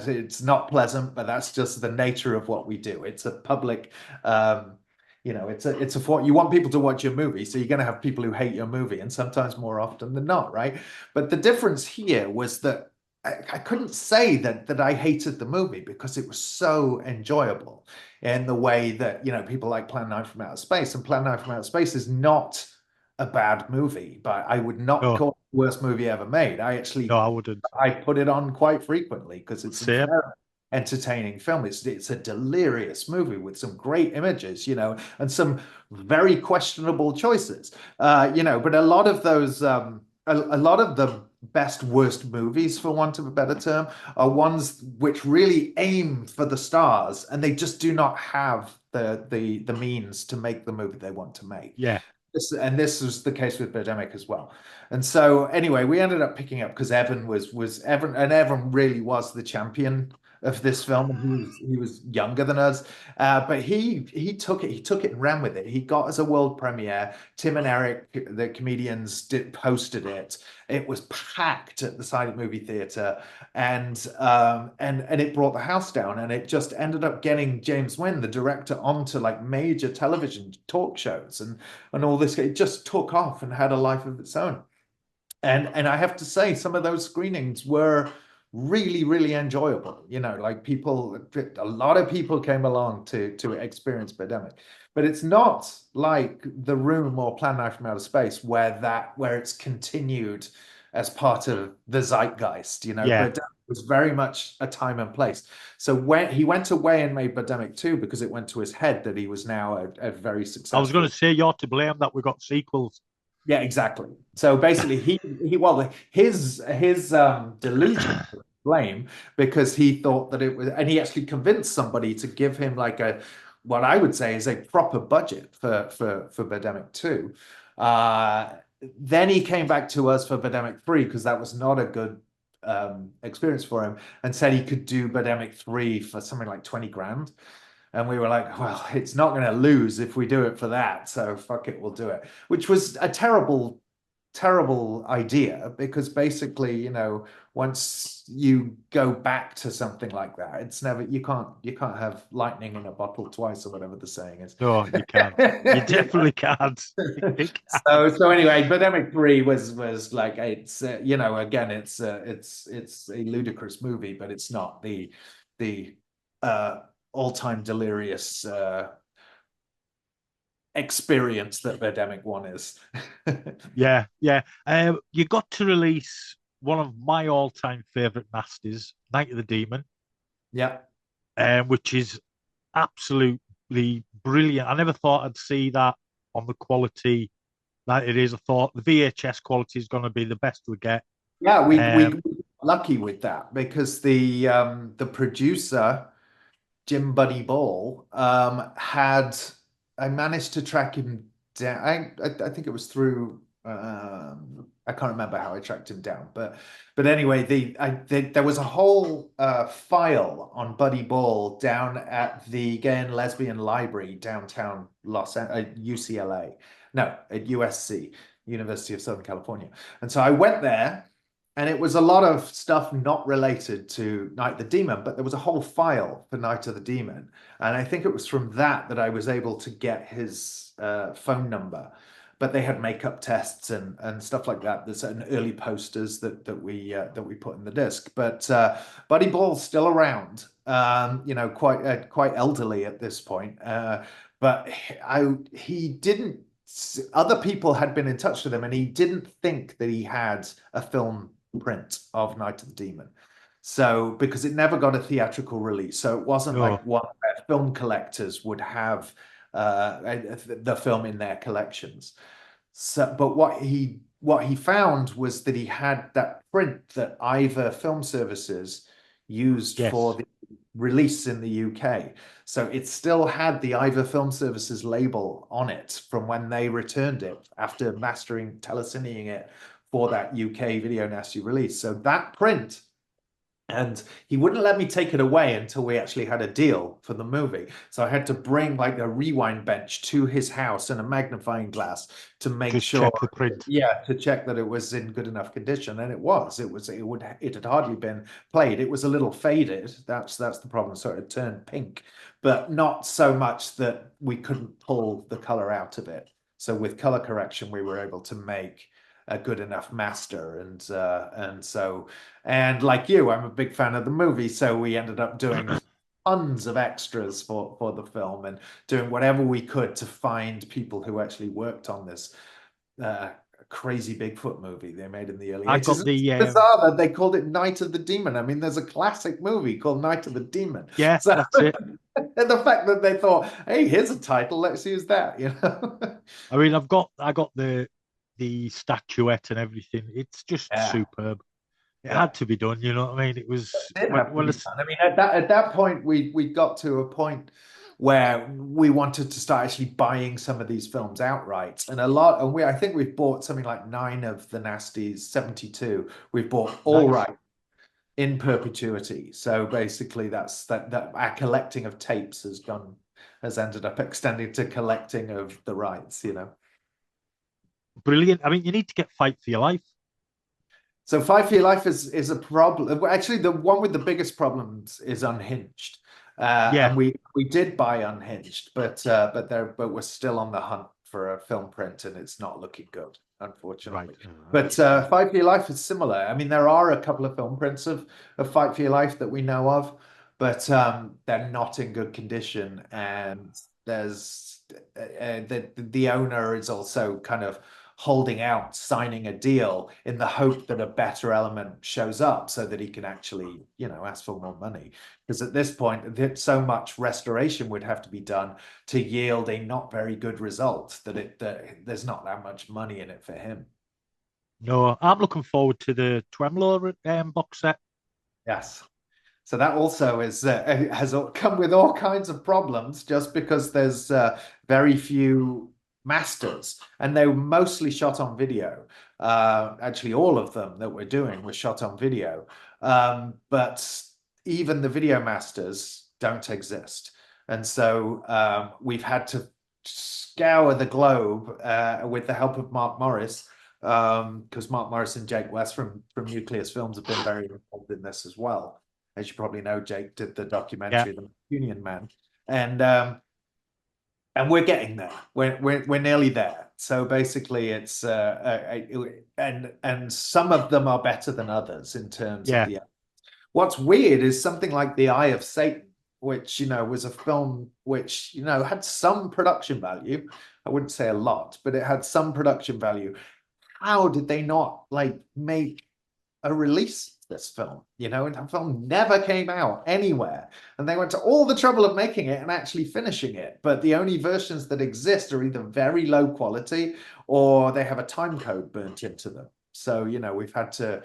it's not pleasant, but that's just the nature of what we do. It's a public it's what you want people to watch your movie, so you're going to have people who hate your movie, and sometimes more often than not, right? But the difference here was that I couldn't say that I hated the movie, because it was so enjoyable in the way that people like Plan 9 from Outer Space, and Plan 9 from Outer Space is not a bad movie, but I would not call it the worst movie ever made. I wouldn't. I put it on quite frequently because it's a very entertaining film. It's a delirious movie with some great images, and some very questionable choices, but a lot of those, a lot of the best worst movies, for want of a better term, are ones which really aim for the stars, and they just do not have the means to make the movie they want to make. Yeah. This was the case with Birdemic as well. And so anyway, we ended up picking up because Evan Evan really was the champion of this film. He was younger than us, but he took it and ran with it. He got us a world premiere. Tim and Eric, the comedians, posted it. It was packed at the Silent Movie Theatre, and it brought the house down, and it just ended up getting James Wynn, the director, onto like major television talk shows and all this. It just took off and had a life of its own. And I have to say, some of those screenings were really, really enjoyable. Like a lot of people came along to experience Birdemic. But it's not like The Room or Plan 9 from Outer Space, where it's continued as part of the zeitgeist. Birdemic was very much a time and place. So when he went away and made Birdemic 2, because it went to his head that he was now a very successful. I was going to say, you're to blame that we got sequels. Yeah, exactly. So basically, his delusion blame, because he thought that it was, and he actually convinced somebody to give him like what I would say is a proper budget for Birdemic 2. Then he came back to us for Birdemic 3, because that was not a good experience for him, and said he could do Birdemic 3 for something like 20 grand. And we were like, well, it's not going to lose if we do it for that. So fuck it, we'll do it. Which was a terrible terrible idea, because basically, you know, once you go back to something like that, it's never, you can't have lightning in a bottle twice, or whatever the saying is. No, you can't. You definitely can't. You can't. So anyway, Pandemic 3 was like, it's you know, again, it's a ludicrous movie, but it's not the all-time delirious experience that Pandemic 1 is. Yeah, yeah. You got to release one of my all-time favorite Nasties, Night of the Demon, Yeah. which is absolutely brilliant. I never thought I'd see that on the quality that it is. I thought the VHS quality is going to be the best we get. Yeah, we Um, got lucky with that, because the producer, Jim Buddy Ball, had, I managed to track him down. I think it was through, I can't remember how I tracked him down, but anyway, there was a whole file on Buddy Ball down at the Gay and Lesbian Library downtown UCLA, no, at USC, University of Southern California. And so I went there, and it was a lot of stuff not related to Night of the Demon, but there was a whole file for Night of the Demon. And I think it was from that I was able to get his phone number. But they had makeup tests and stuff like that. There's certain early posters that we put in the disc. But Buddy Ball's still around, you know, quite elderly at this point. But he didn't. Other people had been in touch with him, and he didn't think that he had a film print of Night of the Demon. So, because it never got a theatrical release, so it wasn't oh, like what film collectors would have the film in their collections. So, but what he found was that he had that print that Ivor Film Services used for yes. the release in the UK. So it still had the Ivor Film Services label on it from when they returned it after mastering, telecineing it for that UK Video Nasty release. So that print, and he wouldn't let me take it away until we actually had a deal for the movie. So I had to bring like a rewind bench to his house and a magnifying glass to make Just sure, check the print. yeah, to check that it was in good enough condition. And it was. It had hardly been played. It was a little faded. That's the problem. So it had turned pink, but not so much that we couldn't pull the color out of it. So with color correction, we were able to make a good enough master. And like you, I'm a big fan of the movie, so we ended up doing tons of extras for the film, and doing whatever we could to find people who actually worked on this crazy Bigfoot movie they made in the early I 80s. got the It's bizarre that they called it Night of the Demon. I mean, there's a classic movie called Night of the Demon. yeah, So that's it. and the fact that they thought, hey, here's a title, let's use that, you know. I mean, I got the statuette and everything. It's just Yeah. superb. It Yeah. had to be done, you know what I mean? It was Did have to well, be done. I mean, at that point, we got to a point where we wanted to start actually buying some of these films outright, and I think we've bought something like 9 of the Nasties, 72. We've bought all nice. right in perpetuity. So basically, that our collecting of tapes has ended up extending to collecting of the rights, you know. Brilliant. I mean, you need to get Fight for Your Life. So Fight for Your Life is a problem. Actually, the one with the biggest problems is Unhinged. Yeah, And we did buy Unhinged, but we're still on the hunt for a film print, and it's not looking good, unfortunately. right. But Fight for Your Life is similar. I mean, there are a couple of film prints of Fight for Your Life that we know of, but they're not in good condition, and there's the owner is also kind of holding out, signing a deal in the hope that a better element shows up so that he can actually, you know, ask for more money. Because at this point, so much restoration would have to be done to yield a not very good result that there's not that much money in it for him. No, I'm looking forward to the Twemlow box set. Yes. So that also has come with all kinds of problems, just because there's very few masters, and they were mostly shot on video. Actually, all of them that we're doing were shot on video, but even the video masters don't exist, and so we've had to scour the globe with the help of Mark Morris because Mark Morris and Jake West from Nucleus Films have been very involved in this as well. As you probably know, Jake did the documentary, The Union Man, and we're getting there. We're nearly there. So basically, it's and some of them are better than others in terms of the. What's weird is something like The Eye of Satan, which was a film which had some production value. I wouldn't say a lot, but it had some production value. How did they not make a release of this film? And that film never came out anywhere, and they went to all the trouble of making it and actually finishing it. But the only versions that exist are either very low quality or they have a time code burnt into them. So we've had to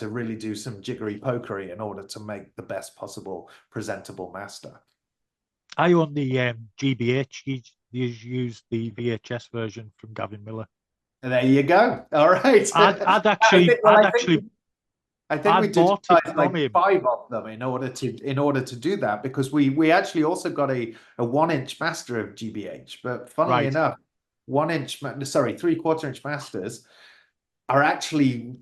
really do some jiggery pokery in order to make the best possible presentable master. I own the GBH. You use the VHS version from Gavin Miller. There you go. All right. I think we did like 5 of them in order to do that, because we actually also got a 1-inch master of GBH. But funnily enough, 3/4-inch masters are actually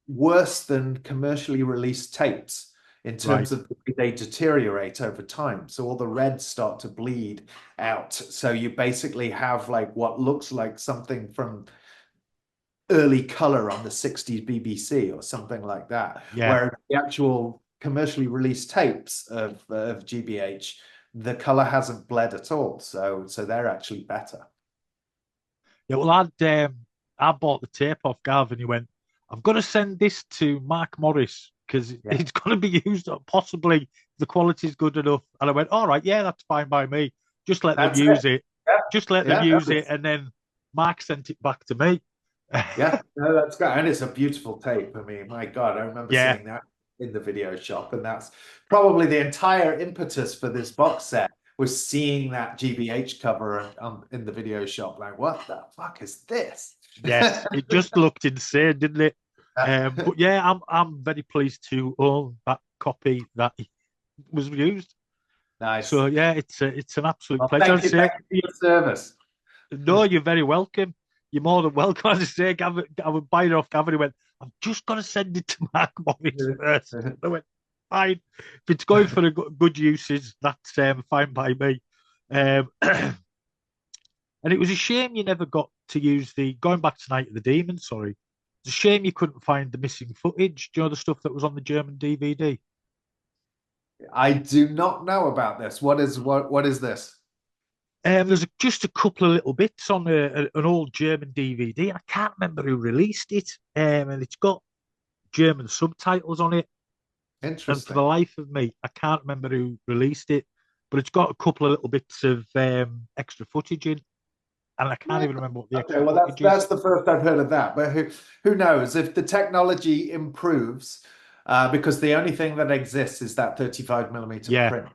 worse than commercially released tapes in terms of the way they deteriorate over time. So all the reds start to bleed out. So you basically have what looks like something from early color on the 60s BBC or something like that. Whereas the actual commercially released tapes of GBH, the color hasn't bled at all. So they're actually better. Yeah, well, I bought the tape off Gav, and he went, "I've got to send this to Mark Morris because it's going to be used. Possibly the quality's good enough." And I went, "All right, yeah, that's fine by me. Just let them use it. Just let them use it." And then Mark sent it back to me. Yeah, no, that's great, and it's a beautiful tape. I mean, my God, I remember seeing that in the video shop, and that's probably the entire impetus for this box set, was seeing that GBH cover in the video shop. Like, what the fuck is this? Yes, it just looked insane, didn't it? But yeah, I'm very pleased to own that copy that was used. Nice. So yeah, it's an absolute pleasure. Thank you for your service. No, you're very welcome. You're more than welcome. As I say, Gavin, I would buy it off Gavin. He went, "I've just got to send it to Mark Morris first." I went, "Fine. If it's going for a good uses, that's fine by me." And it was a shame you never got to use going back to Night of the Demon, sorry. It's a shame you couldn't find the missing footage. Do you know the stuff that was on the German DVD? I do not know about this. What is this? There's just a couple of little bits on an old German DVD. I can't remember who released it, and it's got German subtitles on it. Interesting. And for the life of me, I can't remember who released it, but it's got a couple of little bits of extra footage in, and I can't even remember what the extra footage is. That's the first I've heard of that. But who knows if the technology improves? Because the only thing that exists is that 35mm print.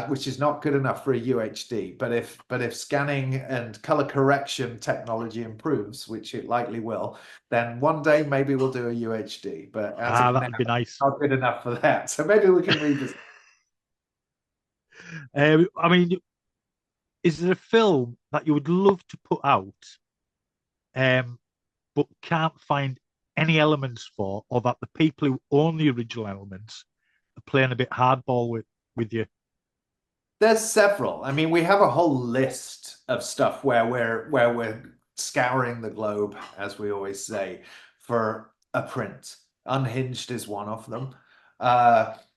Which is not good enough for a UHD. But if scanning and color correction technology improves, which it likely will, then one day maybe we'll do a UHD. But that would be nice. Not good enough for that. So maybe we can revisit. I mean, is there a film that you would love to put out, but can't find any elements for, or that the people who own the original elements are playing a bit hardball with you? There's several. I mean, we have a whole list of stuff where we're scouring the globe, as we always say, for a print. Unhinged is one of them.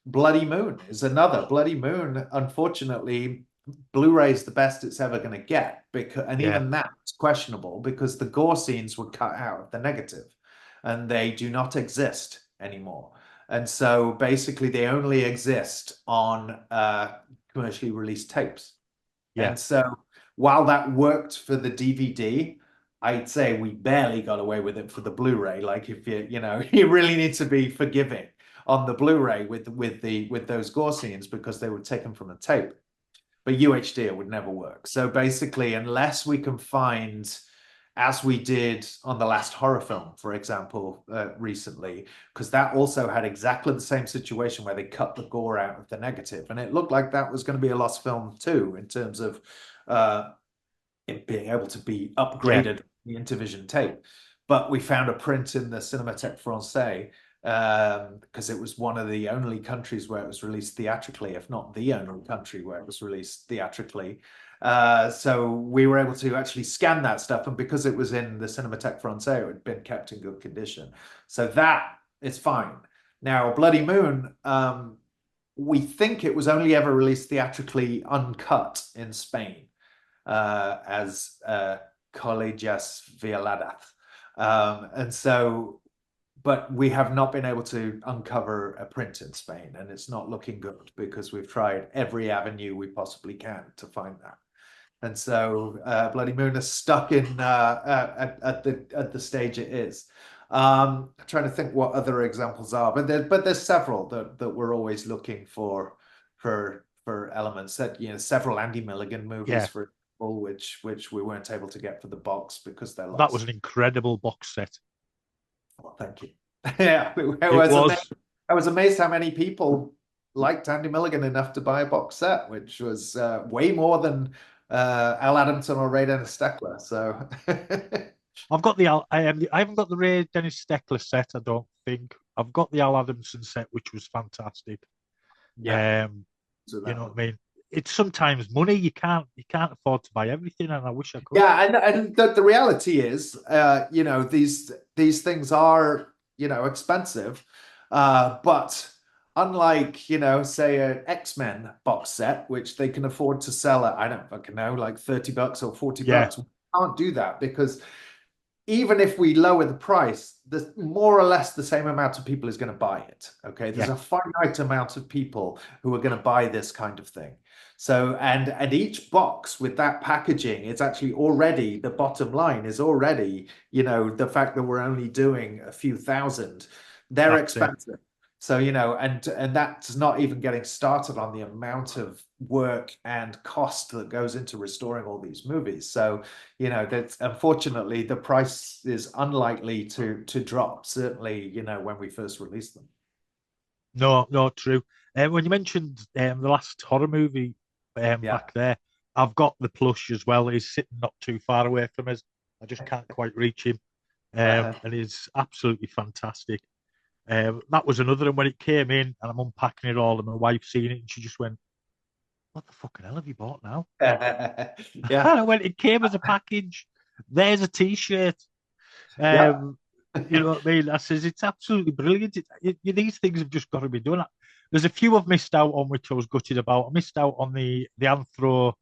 Bloody Moon is another. Bloody Moon, unfortunately, Blu-ray is the best it's ever going to get, even that's questionable because the gore scenes were cut out of the negative, and they do not exist anymore. And so basically, they only exist on commercially released tapes. And so while that worked for the DVD, I'd say we barely got away with it for the Blu-ray. Like if you really need to be forgiving on the Blu-ray with those gore scenes because they were taken from the tape. But UHD, it would never work. So basically, unless we can find, as we did on the last horror film, for example, recently, because that also had exactly the same situation where they cut the gore out of the negative. And it looked like that was going to be a lost film too, in terms of it being able to be upgraded the Intervision tape. but we found a print in the Cinémathèque Française because it was one of the only countries where it was released theatrically, if not the only country where it was released theatrically. So we were able to actually scan that stuff, and because it was in the Cinémathèque Française, it had been kept in good condition. So that is fine. Now, Bloody Moon, we think it was only ever released theatrically uncut in Spain as Colegias Violadas. And so, but we have not been able to uncover a print in Spain, and it's not looking good because we've tried every avenue we possibly can to find that. And so Bloody Moon is stuck in at the stage it is. Trying to think what other examples are, but there's several that we're always looking for elements that, you know, several Andy Milligan movies, for example, which we weren't able to get for the box because they're lost. That was an incredible box set. Well, thank you. Yeah, I was amazed how many people liked Andy Milligan enough to buy a box set, which was way more than Al Adamson or Ray Dennis Steckler. So I've got the I haven't got the Ray Dennis Steckler set. I don't think I've got the Al Adamson set, which was fantastic. yeah, you know what I mean. It's sometimes money. You can't afford to buy everything, and I wish I could. Yeah, and the reality is, you know, these things are, you know, expensive, but unlike, you know, say an X-Men box set, which they can afford to sell at, I don't fucking know, like $30 or $40, we can't do that because even if we lower the price, there's more or less the same amount of people is going to buy it. Okay, there's a finite amount of people who are going to buy this kind of thing. So, and each box with that packaging, it's actually already, the bottom line is already, you know, the fact that we're only doing a few thousand, they're expensive. So, you know, and that's not even getting started on the amount of work and cost that goes into restoring all these movies. So, you know, that's unfortunately the price is unlikely to drop, certainly, you know, when we first released them. No, true. When you mentioned the last horror movie back there, I've got the plush as well. He's sitting not too far away from us. I just can't quite reach him. And he's absolutely fantastic. That was another one when it came in, and I'm unpacking it all, and my wife's seen it, and she just went, "What the fucking hell have you bought now?" Yeah. And I went, "It came as a package. There's a T-shirt." You know what I mean? I says it's absolutely brilliant. These things have just got to be done. There's a few I've missed out on, which I was gutted about. I missed out on the Anthro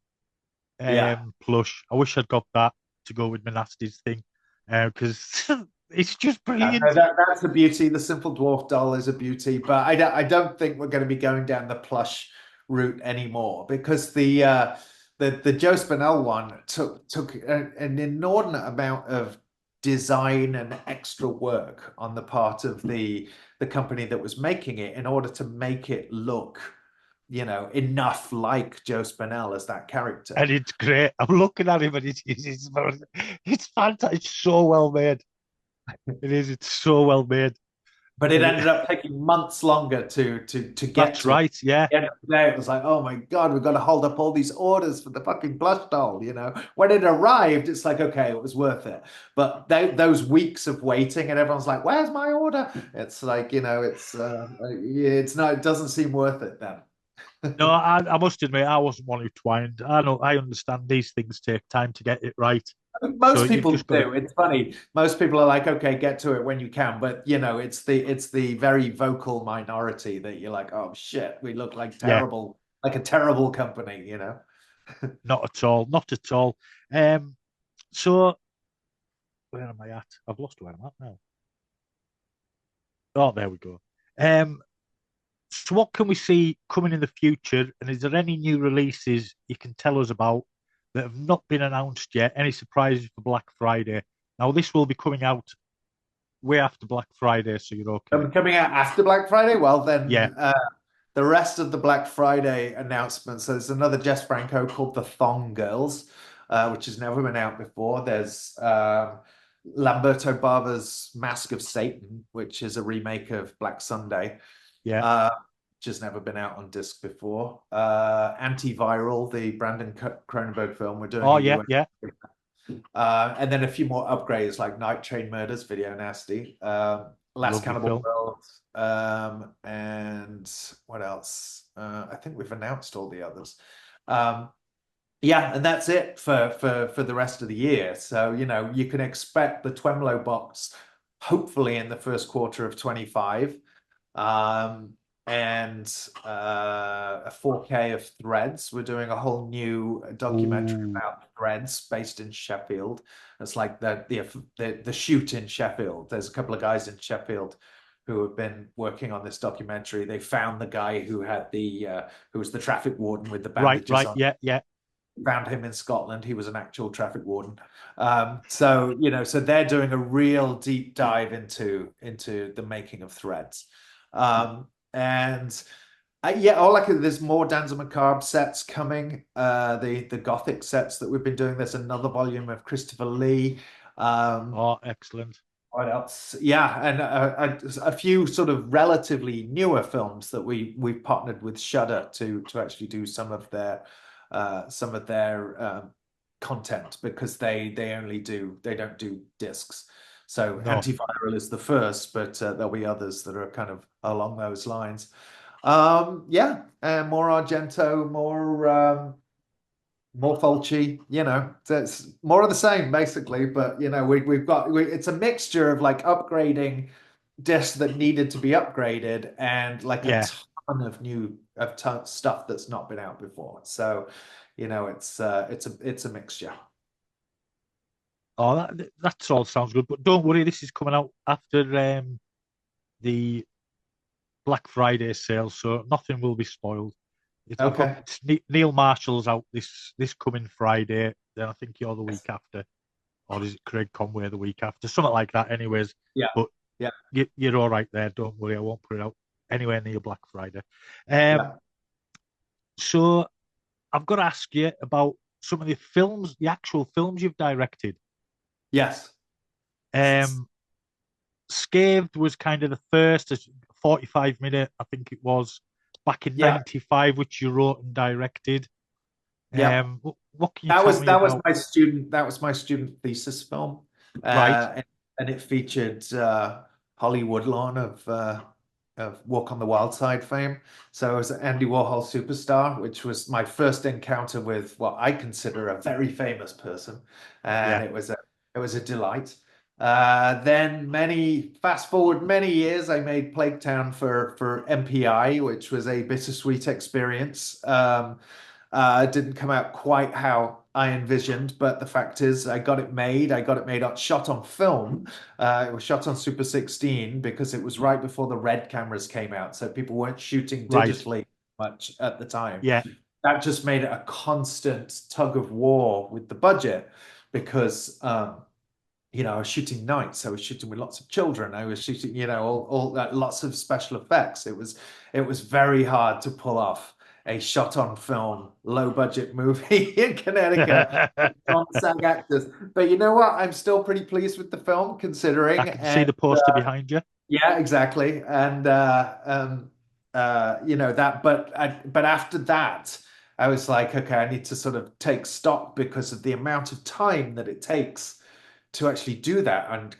plush. I wish I'd got that to go with my Nasties thing because it's just brilliant. That's a beauty. The Simple Dwarf doll is a beauty, but I don't think we're going to be going down the plush route anymore because the Joe Spinell one took an inordinate amount of design and extra work on the part of the company that was making it in order to make it look, you know, enough like Joe Spinell as that character. And it's great. I'm looking at him, and it's fantastic. It's so well made. It is. It's so well made. But it ended up taking months longer to get. That's right. Yeah. At the end of the day, it was like, oh my God, we've got to hold up all these orders for the fucking plush doll. You know, when it arrived, it's like, okay, it was worth it. But those weeks of waiting, and everyone's like, where's my order? It's like, you know, it's not. It doesn't seem worth it then. No, I must admit, I wasn't one who twined. I understand these things take time to get it right. Most people do. It's funny. Most people are like, okay, get to it when you can. But you know, it's the very vocal minority that you're like, oh shit, we look like terrible, like a terrible company, you know. Not at all. Not at all. So where am I at? I've lost where I'm at now. Oh, there we go. So what can we see coming in the future? And is there any new releases you can tell us about that have not been announced yet? Any surprises for Black Friday? Now, this will be coming out way after Black Friday, so you're okay. Coming out after Black Friday? Well, then the rest of the Black Friday announcements, so there's another Jess Franco called The Thong Girls, which has never been out before. There's Lamberto Bava's Mask of Satan, which is a remake of Black Sunday. Which has never been out on disc before. Antiviral, the Brandon Cronenberg film, we're doing. And then a few more upgrades like Night Train Murders, Video Nasty, Last Lovely Cannibal film. World, and what else? I think we've announced all the others. Yeah, and that's it for the rest of the year. So, you can expect the Twemlow box hopefully in the first quarter of 25. And a 4K of Threads. We're doing a whole new documentary Ooh. about Threads based in Sheffield. It's like the shoot in Sheffield. There's a couple of guys in Sheffield who have been working on this documentary. They found the guy who had who was the traffic warden with the bandages Right, on. yeah. Found him in Scotland. He was an actual traffic warden. So they're doing a real deep dive into the making of Threads. And there's more Danza Macabre sets coming. The Gothic sets that we've been doing. There's another volume of Christopher Lee. Oh, excellent. What else? Yeah, and a few sort of relatively newer films that we've partnered with Shudder to actually do some of their content, because they don't do discs. So No. Antiviral is the first, but there'll be others that are kind of along those lines. More Argento, more Fulci, it's more of the same basically. But it's a mixture of like upgrading discs that needed to be upgraded and like a Yeah. ton of stuff that's not been out before. So, it's a mixture. Oh, that all sounds good. But don't worry, this is coming out after the Black Friday sale, so nothing will be spoiled. Okay. Neil Marshall's out this coming Friday. Then I think you're the week after, or is it Craig Conway the week after? Something like that. Anyways, Yeah. but Yeah. you're all right there. Don't worry, I won't put it out anywhere near Black Friday. Yeah. So I've got to ask you about some of the films, the actual films you've directed. Yes. Scathed was kind of the first 45-minute, I think it was, back in Yeah. 95, which you wrote and directed. Yeah. What can you tell me about? That was my student thesis film. Right. And it featured Holly Woodlawn of Walk on the Wild Side fame. So it was Andy Warhol Superstar, which was my first encounter with what I consider a very famous person. And Yeah. it was a delight. Then fast forward many years, I made Plague Town for MPI, which was a bittersweet experience. It didn't come out quite how I envisioned, but the fact is, I got it made. Shot on film. It was shot on Super 16 because it was right before the red cameras came out, so people weren't shooting Right. digitally much at the time. Yeah. That just made it a constant tug of war with the budget because I was shooting nights. I was shooting with lots of children. I was shooting, all that, lots of special effects. It was very hard to pull off a shot on film, low budget movie in Connecticut on SAG actors. But you know what? I'm still pretty pleased with the film considering. I can see the poster behind you. Yeah, exactly. And but after that, I was like, okay, I need to sort of take stock because of the amount of time that it takes to actually do that and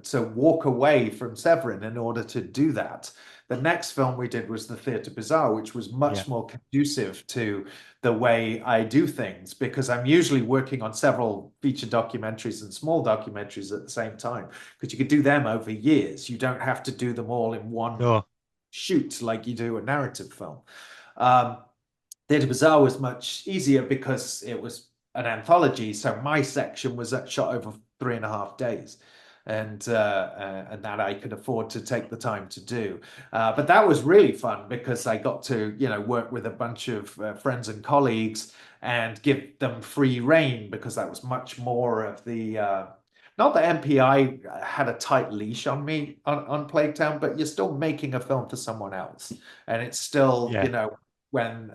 to walk away from Severin in order to do that. The next film we did was The Theatre Bizarre, which was much more conducive to the way I do things, because I'm usually working on several feature documentaries and small documentaries at the same time, because you could do them over years. You don't have to do them all in one shoot like you do a narrative film. Theatre Bizarre was much easier because it was an anthology, so my section was shot over 3.5 days, and that I could afford to take the time to do. But that was really fun because I got to work with a bunch of friends and colleagues and give them free rein, because that was much more of the not that MPI had a tight leash on me on Plague Town, but you're still making a film for someone else, and it's still when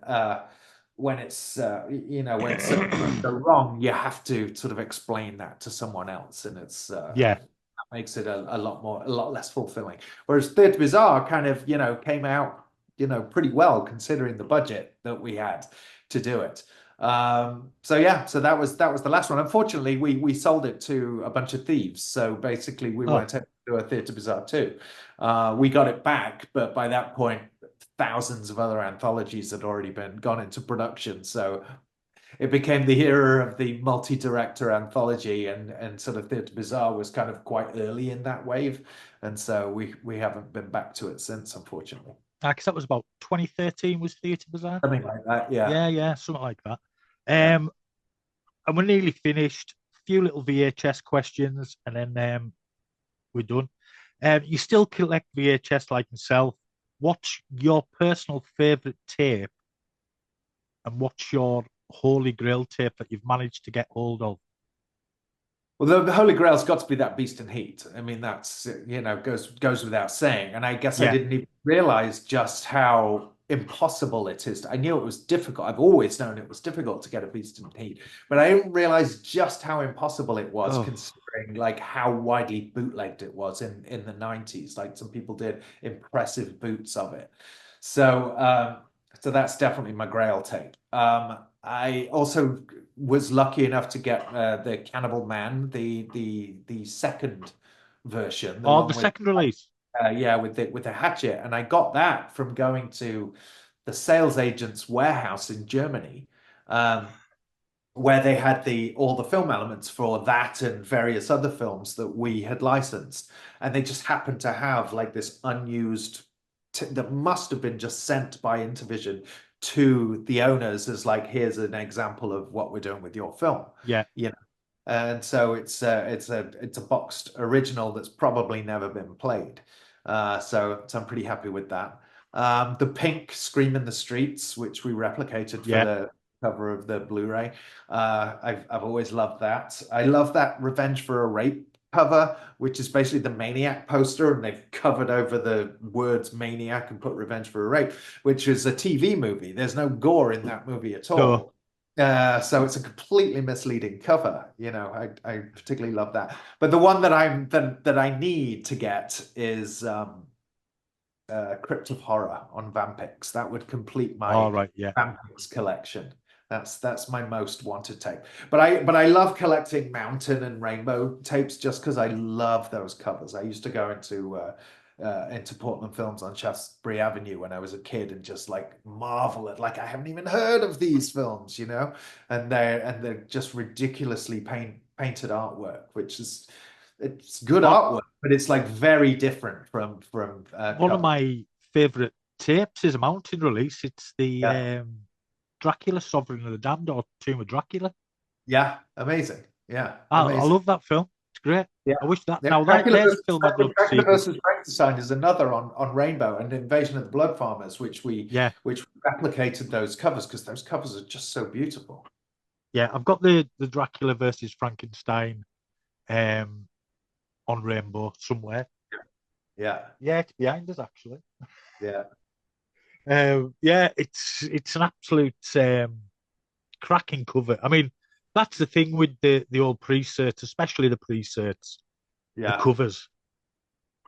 it's when something go wrong, you have to sort of explain that to someone else, and it's that makes it a lot less fulfilling. Whereas Theatre Bizarre kind of came out pretty well considering the budget that we had to do it. So yeah, so that was the last one. Unfortunately, we sold it to a bunch of thieves. So basically, we Oh, weren't able to do a Theatre Bazaar 2. We got it back, but by that point, thousands of other anthologies had already been gone into production. So it became the era of the multi-director anthology, and sort of Theatre Bazaar was kind of quite early in that wave, and so we haven't been back to it since, unfortunately. because that was about 2013 was Theatre Bazaar. Something like that, yeah, Yeah, something like that. yeah. And we're nearly finished. A few little VHS questions, and then we're done. You still collect VHS like myself. What's your personal favorite tape, and what's your holy grail tape that you've managed to get hold of? Well, the Holy Grail's got to be that Beast in Heat. I mean, that's, goes without saying. And I guess I Yeah. didn't even realize just how impossible it is. I knew it was difficult. I've always known it was difficult to get a Beast in Heat, but I didn't realize just how impossible it was, Oh, considering like how widely bootlegged it was in the 90s. Like some people did impressive boots of it. So so that's definitely my Grail tape. I also was lucky enough to get the Cannibal Man, the second version, the oh, the one with second release. yeah, with the hatchet, and I got that from going to the sales agent's warehouse in Germany, um, where they had the all the film elements for that and various other films that we had licensed, and they just happened to have like this unused that must have been just sent by Intervision to the owners as like, here's an example of what we're doing with your film, Yeah, you know. And so it's a boxed original that's probably never been played. So I'm pretty happy with that. The pink Scream in the Streets, which we replicated for yeah. the cover of the Blu-ray. I've always loved that. I love that Revenge for a Rape cover, which is basically the Maniac poster, and they've covered over the words Maniac and put Revenge for a Rape, which is a TV movie. There's no gore in that movie at So, all. So it's a completely misleading cover. I particularly love that. But the one that I need to get is Crypt of Horror on Vampix. That would complete all my right, yeah. Vampix collection. That's my most wanted tape. But I love collecting Mountain and Rainbow tapes just because I love those covers. I used to go into Portland Films on Shaftesbury Avenue when I was a kid and just like marvel at, like, I haven't even heard of these films, and they're just ridiculously painted artwork, which is, it's good What artwork, but it's like very different from one of cover. my favorite tapes is a mountain release. It's the Yeah, Dracula, Sovereign of the Damned, or Tomb of Dracula. yeah, amazing. Yeah, I amazing. love that film. It's great. Yeah. I wish that Yeah, now that Dracula there's a versus film I'd love to see Dracula again. versus Frankenstein is another on Rainbow, and Invasion of the Blood Farmers, Yeah, which replicated those covers because those covers are just so beautiful. yeah. I've got the Dracula versus Frankenstein um on Rainbow somewhere. Yeah, Yeah, it's behind us actually. yeah, Yeah, it's an absolute cracking cover. I mean, that's the thing with the old pre-certs, especially the pre-certs, the yeah. covers,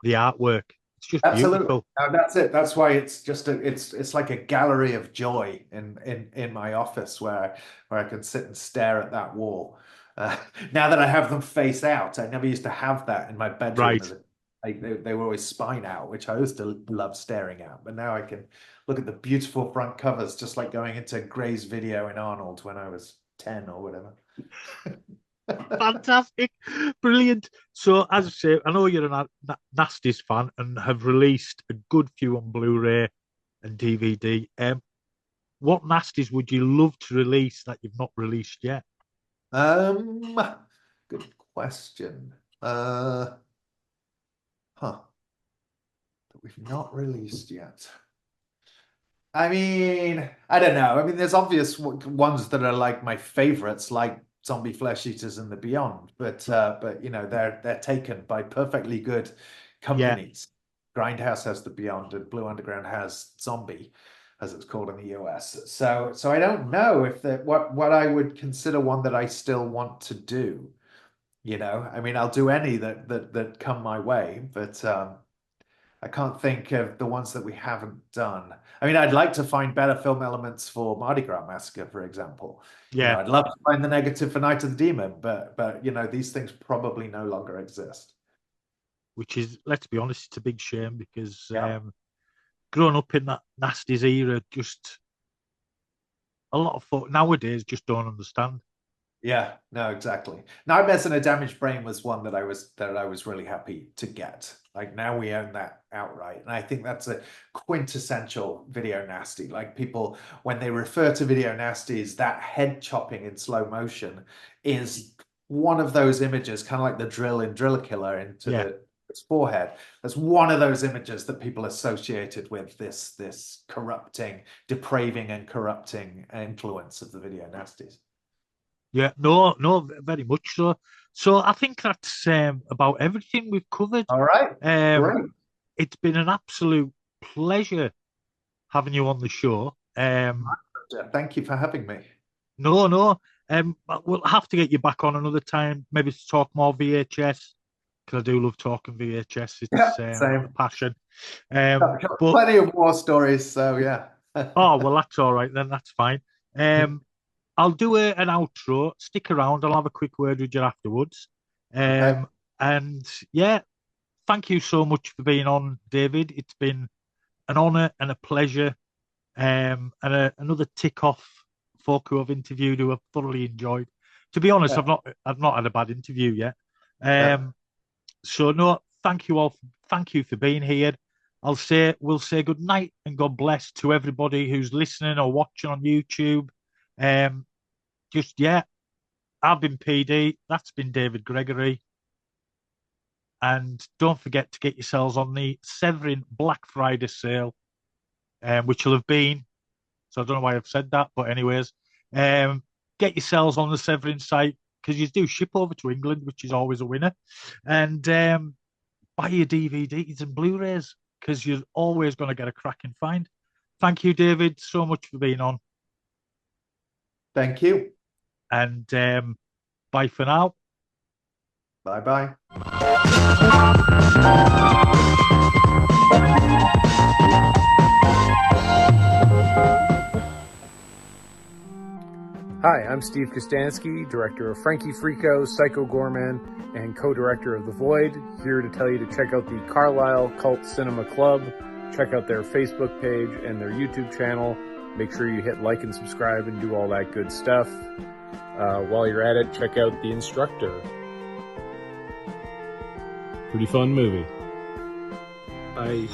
the artwork. It's just Absolutely. beautiful. No, that's it. That's why it's just it's like a gallery of joy in my office where I can sit and stare at that wall. Uh, now that I have them face out, I never used to have that in my bedroom Right. as a, like they were always spine out, which I used to love staring at. But now I can look at the beautiful front covers, just like going into Gray's video in Arnold when I was 10 or whatever. Fantastic. Brilliant. So, as I say, I know you're a Nasties fan and have released a good few on Blu-ray and DVD. What Nasties would you love to release that you've not released yet? Um, Good question. Huh, that we've not released yet. I mean, I don't know. I mean, there's obvious ones that are like my favorites, like Zombie Flesh Eaters and the Beyond, but they're taken by perfectly good Yeah, companies. Grindhouse has the Beyond, and Blue Underground has Zombie, as it's called in the US. So I don't know if that what I would consider one that I still want to do. I mean, I'll do any that come my way, but I can't think of the ones that we haven't done. I mean, I'd like to find better film elements for Mardi Gras Massacre, for example. Yeah, I'd love to find the negative for Night of the Demon, but these things probably no longer exist. which is, let's be honest, it's a big shame because Yeah. growing up in that Nasties era, just a lot of folk nowadays just don't understand. Yeah, no, exactly. Nightmares and a Damaged Brain was one that I was really happy to get. Like, now we own that outright. And I think that's a quintessential video nasty. Like, people, when they refer to video nasties, that head chopping in slow motion is one of those images, kind of like the drill in Driller Killer into his forehead. That's one of those images that people associated with this corrupting, depraving and corrupting influence of the video nasties. Yeah, no, very much so. So I think that's about everything we've covered. All right. Great. It's been an absolute pleasure having you on the show. Thank you for having me. No. We'll have to get you back on another time, maybe to talk more VHS, because I do love talking VHS. It's same. a passion. But plenty of war stories, so yeah. Oh, well, that's all right then. That's fine. I'll do an outro. Stick around. I'll have a quick word with you afterwards. Okay. And yeah, thank you so much for being on, David. It's been an honour and a pleasure. And another tick off folk who I've interviewed who I've thoroughly enjoyed. To be honest, Yeah. I've not had a bad interview yet. Yeah. So no, thank you all. Thank you for being here. We'll say good night and God bless to everybody who's listening or watching on YouTube. I've been PD. That's been David Gregory. And don't forget to get yourselves on the Severin Black Friday sale, which will have been. So I don't know why I've said that, but anyways, get yourselves on the Severin site because you do ship over to England, which is always a winner. And buy your DVDs and Blu-rays because you're always going to get a cracking find. Thank you, David, so much for being on. Thank you. And bye for now. Bye-bye. Hi, I'm Steve Kostansky, director of Frankie Frico, Psycho Gorman, and co-director of The Void, here to tell you to check out the Carlisle Cult Cinema Club. Check out their Facebook page and their YouTube channel. Make sure you hit like and subscribe and do all that good stuff. While you're at it, check out The Instructor. Pretty fun movie. Bye.